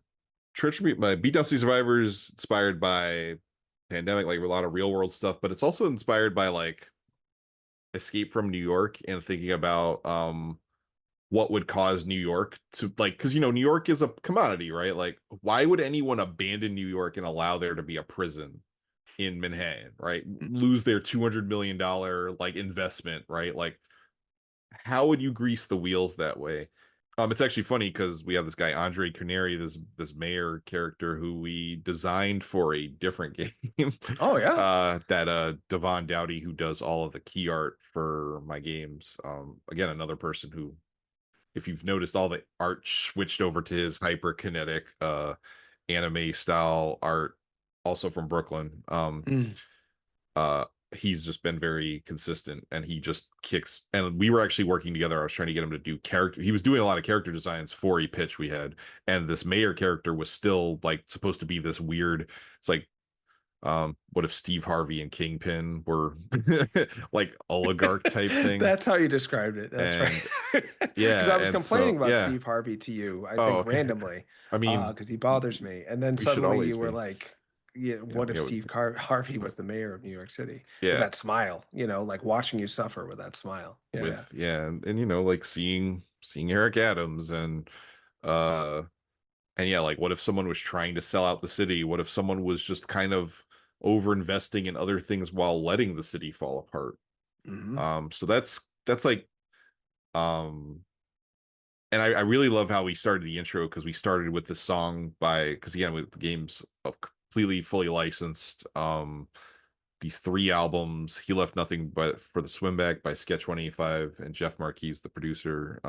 Treachery, my Beatdown City Survivors inspired by pandemic, like a lot of real world stuff, but it's also inspired by like Escape from New York and thinking about what would cause New York to like, because New York is a commodity, right? Like, why would anyone abandon New York and allow there to be a prison in Manhattan, right? Lose their $200 million like investment, right? Like, how would you grease the wheels that way? It's actually funny because we have this guy Andre Canary, this mayor character who we designed for a different game. Oh yeah. That Devon Dowdy, who does all of the key art for my games. Again, another person who, if you've noticed, all the art switched over to his hyperkinetic anime style art, also from Brooklyn. Mm. Uh he's just been very consistent, and he just kicks. And we were actually working together. I was trying to get him to do character. He was doing a lot of character designs for a pitch we had, and this mayor character was still like supposed to be this weird. It's like, what if Steve Harvey and Kingpin were like oligarch type thing? That's how you described it. That's And right. Because yeah, I was and complaining so about yeah. Steve Harvey to you, I Oh, think okay. randomly, I mean, because he bothers me. And then we should suddenly you always were be, like, yeah, what if yeah, Harvey was the mayor of New York City with yeah, that smile, like watching you suffer with that smile. Yeah, yeah. with yeah, and like seeing Eric Adams uh and yeah, like what if someone was trying to sell out the city? What if someone was just kind of over investing in other things while letting the city fall apart? Hmm. So that's like, um and I really love how we started the intro, because we started with this song by, because again, with the game's completely fully licensed, these three albums. He Left Nothing But for the Swimback by Sketch 185 and Jeff Marquis, the producer.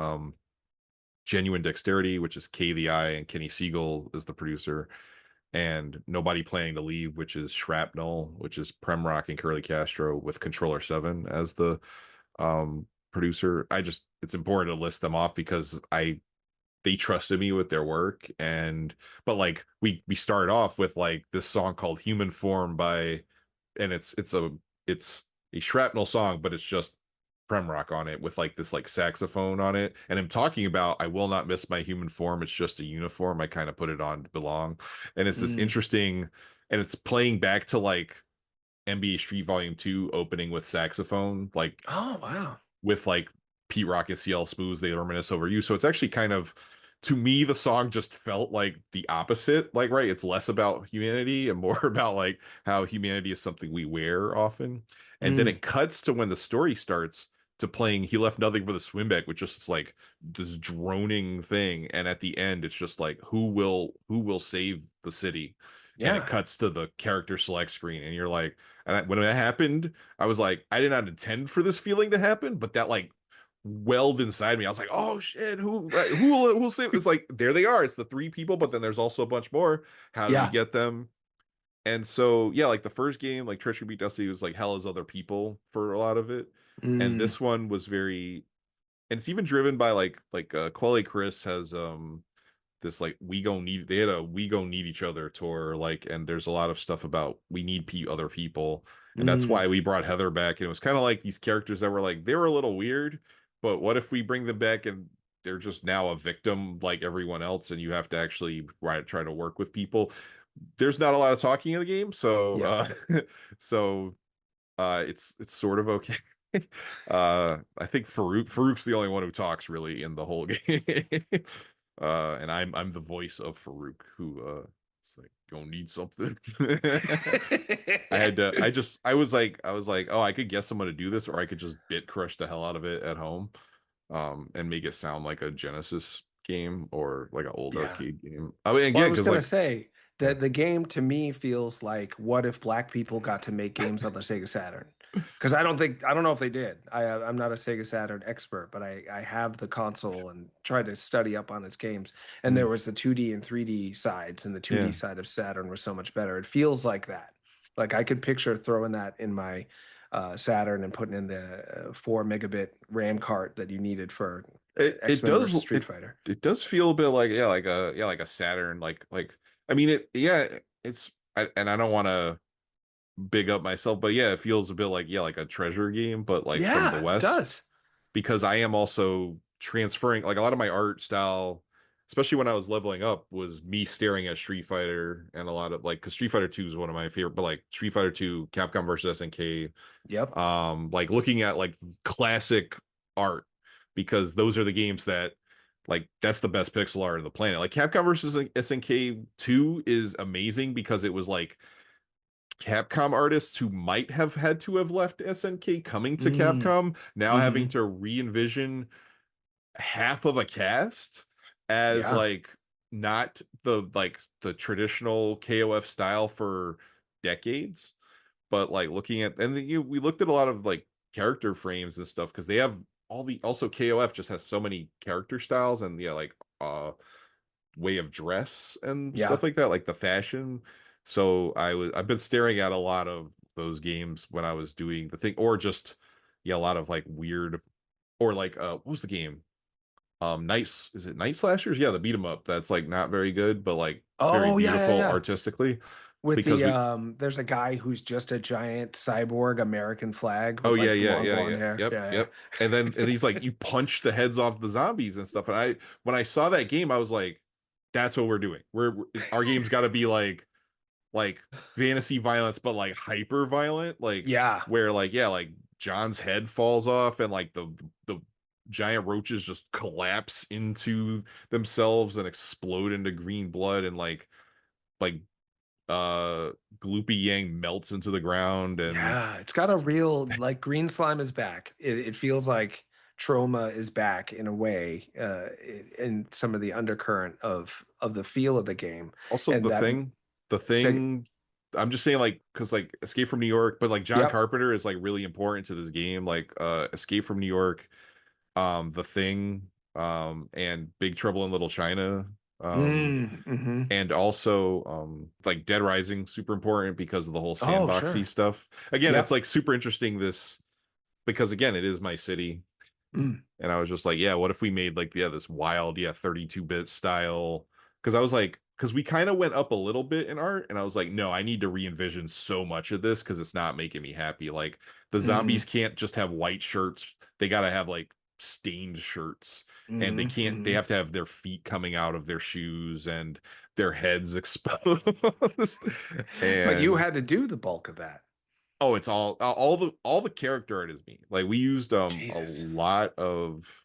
Genuine Dexterity, which is K the Eye and Kenny Siegel is the producer, and Nobody Planning to Leave, which is Shrapnel, which is Prem Rock and Curly Castro with Controller 7 as the producer. It's important to list them off because they trusted me with their work. And but like we started off with like this song called Human Form by, and it's a Shrapnel song, but it's just Prem Rock on it with like this like saxophone on it, and I'm talking about I will not miss my human form, it's just a uniform, I kind of put it on to belong. And it's this Mm. interesting, and it's playing back to like NBA Street Volume 2 opening with saxophone, like Oh wow. with like Pete Rock and CL Smooth, They Reminisce Over You. So it's actually kind of, to me, the song just felt like the opposite. Like, right, it's less about humanity and more about like how humanity is something we wear often. And then Mm. it cuts to when the story starts to playing He Left Nothing for the Swimback, which just like this droning thing. And at the end, it's just like who will save the city? And it Yeah. cuts to the character select screen, and you're like, when that happened, I was like, I did not intend for this feeling to happen, but that like welled inside me. I was like, oh shit, who will say? It's like, there they are. It's the three people, but then there's also a bunch more. How do we Yeah. get them? And so yeah, like the first game, like Treachery Beat Dusty was like hell as other people for a lot of it, and Mm. this one was very, and it's even driven by Quelle Chris has this like they had a we gon' need each other tour, like, and there's a lot of stuff about we need other people. And that's Mm. why we brought Heather back, and it was kind of like these characters that were like, they were a little weird, but what if we bring them back and they're just now a victim like everyone else, and you have to actually try to work with people. There's not a lot of talking in the game, so Yeah. so it's sort of okay. I think Farouk's the only one who talks really in the whole game. And I'm the voice of Farouk, who it's like, gonna need something. I had to I was like, oh, I could get someone to do this, or I could just bit crush the hell out of it at home, and make it sound like a Genesis game or like an old Yeah. arcade game. I mean, Well, I again, was because gonna like, say yeah. that the game to me feels like what if black people got to make games on the Sega Saturn? Because I don't know if they did. I'm not a Sega Saturn expert, but I have the console and try to study up on its games. And Mm, there was the 2D and 3D sides, and the 2D yeah. side of Saturn was so much better. It feels like that. Like I could picture throwing that in my Saturn and putting in the 4 megabit RAM card that you needed for It X-Men does versus Street Fighter. it does feel a bit like like a Saturn like I mean it yeah and I don't want to big up myself, but yeah, it feels a bit like like a treasure game, but like from the Yeah, it West, does. because I am also transferring like a lot of my art style, especially when I was leveling up, was me staring at Street Fighter and a lot of like because Street Fighter 2 is one of my favorite, but like Street Fighter 2, Capcom versus SNK, Yep. like looking at like classic art because those are the games that like that's the best pixel art on the planet. Like Capcom versus SNK 2 is amazing because it was like Capcom artists who might have had to have left SNK coming to Mm. Capcom, now having Hmm. to re-envision half of a cast as Yeah. like not the traditional KOF style for decades, but like looking at and we looked at a lot of like character frames and stuff because they have all the also KOF just has so many character styles and like way of dress and Yeah. stuff like that, like the fashion. So I've been staring at a lot of those games when I was doing the thing, or just a lot of like weird or like what was the game? Is it Night Slashers? Yeah, the beat 'em up that's like not very good, but like very Oh yeah, yeah, beautiful yeah. artistically. With Because the we there's a guy who's just a giant cyborg American flag Oh with yeah, like yeah, long yeah, blonde yeah. hair. Yep, Yeah, yeah. yep. And he's like, you punch the heads off the zombies and stuff. And when I saw that game, I was like, that's what we're doing. Our game's got to be like fantasy violence, but like hyper violent, like Yeah. where like like John's head falls off and like the giant roaches just collapse into themselves and explode into green blood and like Gloopy Yang melts into the ground and Yeah, it's got a real like green slime is back. It feels like trauma is back in a way, in some of the undercurrent of the feel of the game, also and that the sig- thing I'm just saying like because like Escape from New York, but like John yep. Carpenter is like really important to this game, like Escape from New York, The Thing, and Big Trouble in Little China, Hmm. and also like Dead Rising, super important because of the whole Oh, sandboxy sure. stuff. Again, it's Yep. like super interesting this because again, it is my city. Mm. And I was just like, yeah, what if we made like this wild, 32-bit style? Because I was like, because we kind of went up a little bit in art, and I was like, no, I need to re-envision so much of this because it's not making me happy. Like the zombies Mm. can't just have white shirts; they gotta have like stained shirts, and Hmm. they Hmm. have to have their feet coming out of their shoes and their heads exposed. But you And had to do the bulk of that. oh, it's all the character art is me. Like we used a Jesus. lot of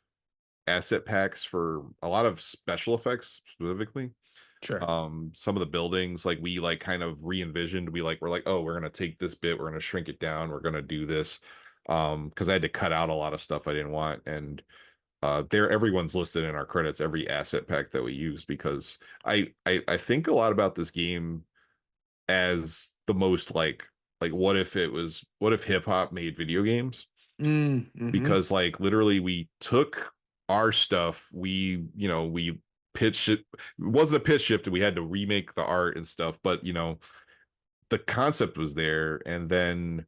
asset packs for a lot of special effects specifically. Sure. Some of the buildings like we like kind of re-envisioned. We're like, oh, we're gonna take this bit, we're gonna shrink it down, we're gonna do this. Because I had to cut out a lot of stuff I didn't want. And there everyone's listed in our credits, every asset pack that we use, because I think a lot about this game as the most like what if hip hop made video games? Mm-hmm. Because like literally we took our stuff, we pitched it. It wasn't a pitch shift, we had to remake the art and stuff, but the concept was there, and then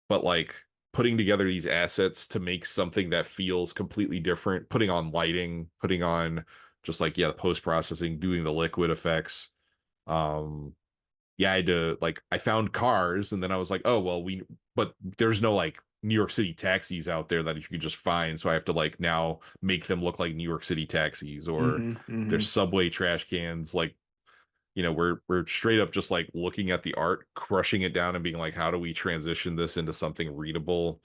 but like putting together these assets to make something that feels completely different, putting on lighting, putting on just like the post processing, doing the liquid effects. um I had to like I found cars, and then I was like, oh well, but there's no like New York City taxis out there that you could just find, so I have to like now make them look like New York City taxis, or Mm-hmm. there's Mm-hmm. subway trash cans. Like we're straight up just like looking at the art, crushing it down, and being like, how do we transition this into something readable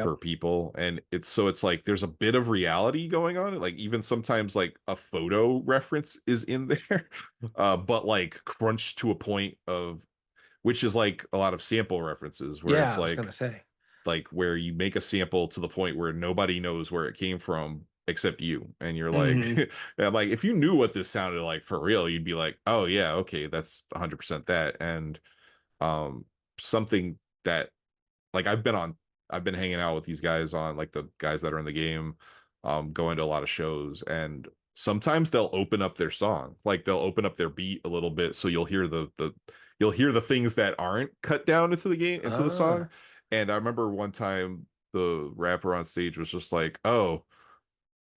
for Yep. people? And it's like there's a bit of reality going on, like even sometimes like a photo reference is in there, but like crunched to a point of which is like a lot of sample references where it's Yeah, I was gonna say. like where you make a sample to the point where nobody knows where it came from except you, and you're like Mm-hmm. and like if you knew what this sounded like for real, you'd be like, oh yeah, okay, that's 100% that. And um something that like I've been hanging out with these guys on like the guys that are in the game, going to a lot of shows, and sometimes they'll open up their song, like they'll open up their beat a little bit, so you'll hear the things that aren't cut down into the game into the song. Ah. And I remember one time the rapper on stage was just like, "Oh,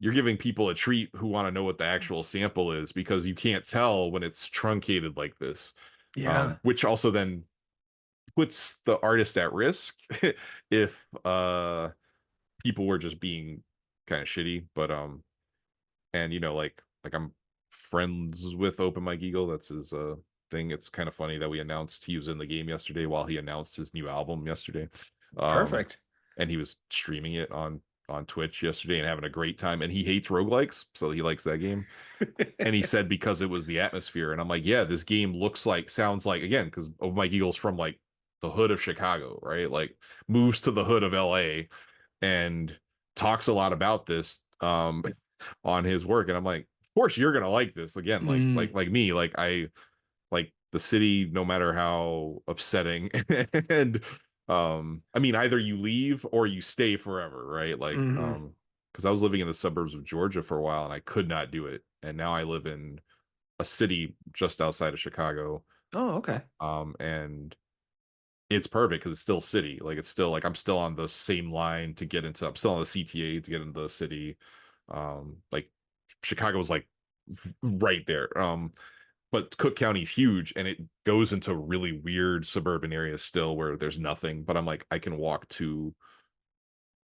you're giving people a treat who want to know what the actual sample is because you can't tell when it's truncated like this." Yeah. Which also then puts the artist at risk if people were just being kind of shitty. But and like I'm friends with Open Mike Eagle. That's his thing. It's kind of funny that we announced he was in the game yesterday while he announced his new album yesterday. Um Perfect. and he was streaming it on Twitch yesterday and having a great time. And he hates roguelikes, so he likes that game. And he said because it was the atmosphere. And I'm like, yeah, this game sounds like, again, because Open Mike Eagle's from like the hood of Chicago, right? Like moves to the hood of LA and talks a lot about this on his work. And I'm like, of course you're gonna like this. Again, Mm. like me, like I like the city no matter how upsetting. And I mean either you leave or you stay forever, right? Like Hmm. because I was living in the suburbs of Georgia for a while and I could not do it, and now I live in a city just outside of Chicago. Oh, okay. And it's perfect because it's still city. Like it's still like I'm still on the same line to get into. I'm still on the CTA to get into the city. Like Chicago's like right there. But Cook County's huge and it goes into really weird suburban areas still where there's nothing. But I'm like, I can walk to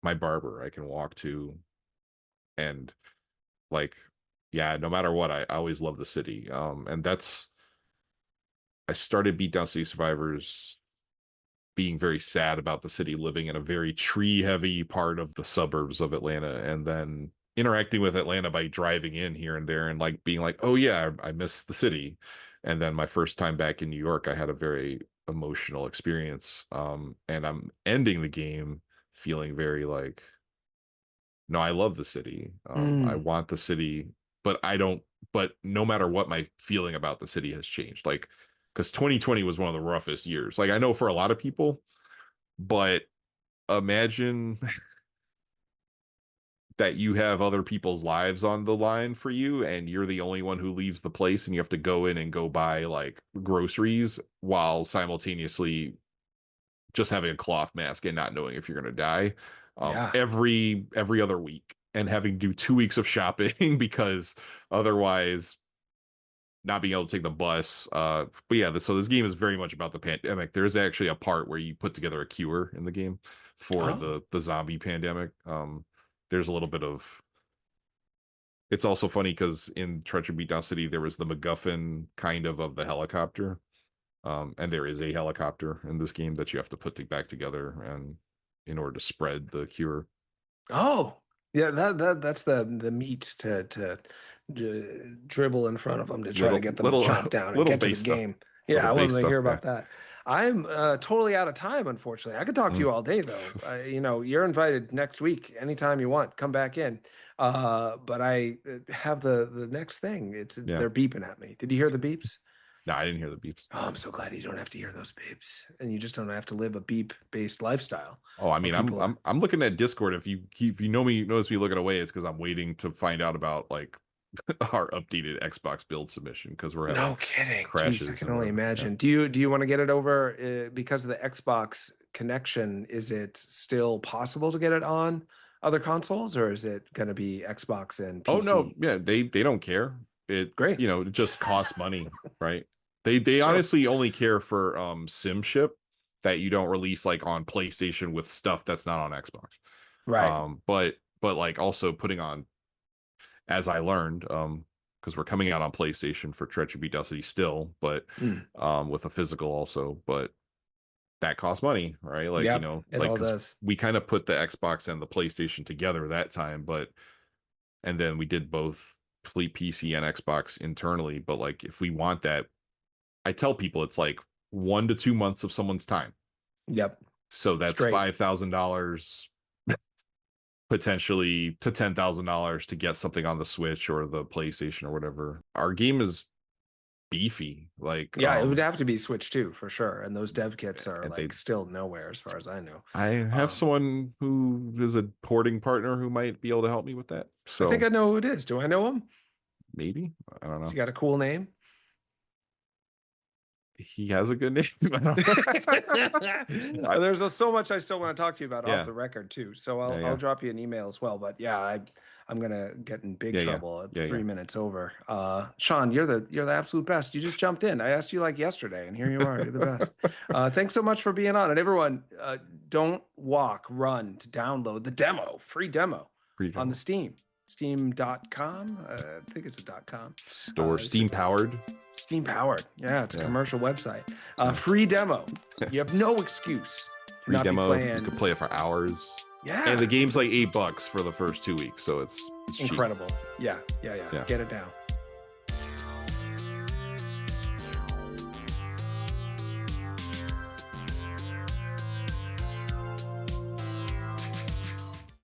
my barber. I can walk to and like, yeah, no matter what, I always love the city. And I started Beatdown City Survivors being very sad about the city living in a very tree heavy part of the suburbs of Atlanta, and then interacting with Atlanta by driving in here and there and like being like, oh yeah, I miss the city. And then my first time back in New York, I had a very emotional experience. And I'm ending the game feeling very like, no, I love the city. I Mm. want the city, but I don't, but no matter what my feeling about the city has changed. Like, because 2020 was one of the roughest years. Like, I know for a lot of people, but imagine that you have other people's lives on the line for you and you're the only one who leaves the place and you have to go in and go buy like groceries while simultaneously just having a cloth mask and not knowing if you're going to die Yeah. every other week and having to do 2 weeks of shopping because otherwise not being able to take the bus. But yeah, so this game is very much about the pandemic. There's actually a part where you put together a cure in the game for Oh. the zombie pandemic. There's a little bit of. It's also funny because in Treachery Beatdown City there was the MacGuffin kind of the helicopter, and there is a helicopter in this game that you have to put back together and in order to spread the cure. Oh. Yeah, that's the meat to dribble in front of them to try to Little get them to little chop down and little get to the base stuff, game. Yeah, little I base wanted to hear stuff. Yeah. about that. I'm totally out of time, unfortunately. I could talk to Mm. you all day, though. You're invited next week, anytime you want. Come back in. But I have the next thing. Yeah. They're beeping at me. Did you hear the beeps? No, I didn't hear the beeps. Oh, I'm so glad you don't have to hear those beeps, and you just don't have to live a beep-based lifestyle Oh, I where mean, I'm people are. I'm I'm looking at Discord. If you know me, notice me looking away, it's because I'm waiting to find out about like our updated Xbox build submission because we're having No kidding. Jeez, I crashes can and only whatever. Yeah. imagine. Do you want to get it over because of the Xbox connection? Is it still possible to get it on other consoles, or is it going to be Xbox and Oh no, PC? yeah, they don't care. It Great. it just costs money, right? They Sure. honestly only care for sim ship that you don't release like on PlayStation with stuff that's not on Xbox. Right. But like also putting on, as I learned, because we're coming out on PlayStation for Treachery Beat City still, but Mm. with a physical also, but that costs money, right? Like, Yep. It like all because does. we kind of put the Xbox and the PlayStation together that time, but and then we did both PC and Xbox internally. But like, if we want that, I tell people it's like 1 to 2 months of someone's time. Yep. So that's Straight. $5,000 potentially to $10,000 to get something on the Switch or the PlayStation or whatever. Our game is beefy, like Yeah, it would have to be Switch 2 for sure. And those dev kits are and they. like still nowhere as far as I know. I have Um, someone who is a porting partner who might be able to help me with that. I think So I know who it is. Do I know him? maybe I don't Has he know. got a cool name? he has a good name. I don't- There's so much I still want to talk to you about Yeah. off the record too. So I'll Yeah, yeah. I'll drop you an email as well. But yeah, I'm gonna get in big Yeah, yeah. trouble at Yeah, 3 yeah. minutes over. Sean, you're the absolute best. You just jumped in. I asked you like yesterday, and here you are. You're the best. Thanks so much for being on. And everyone, don't walk, run to download the demo, free demo Pretty on the cool. Steam. Steam.com. I think it's a .com. Store it's- steam powered. Steam powered. Yeah, it's a Yeah. commercial website. Yeah. Free demo. You have no excuse to Free not demo. be playing. You can play it for hours. Yeah. And the game's like $8 for the first 2 weeks, so it's cheap. Incredible. Yeah. Yeah. Get it down.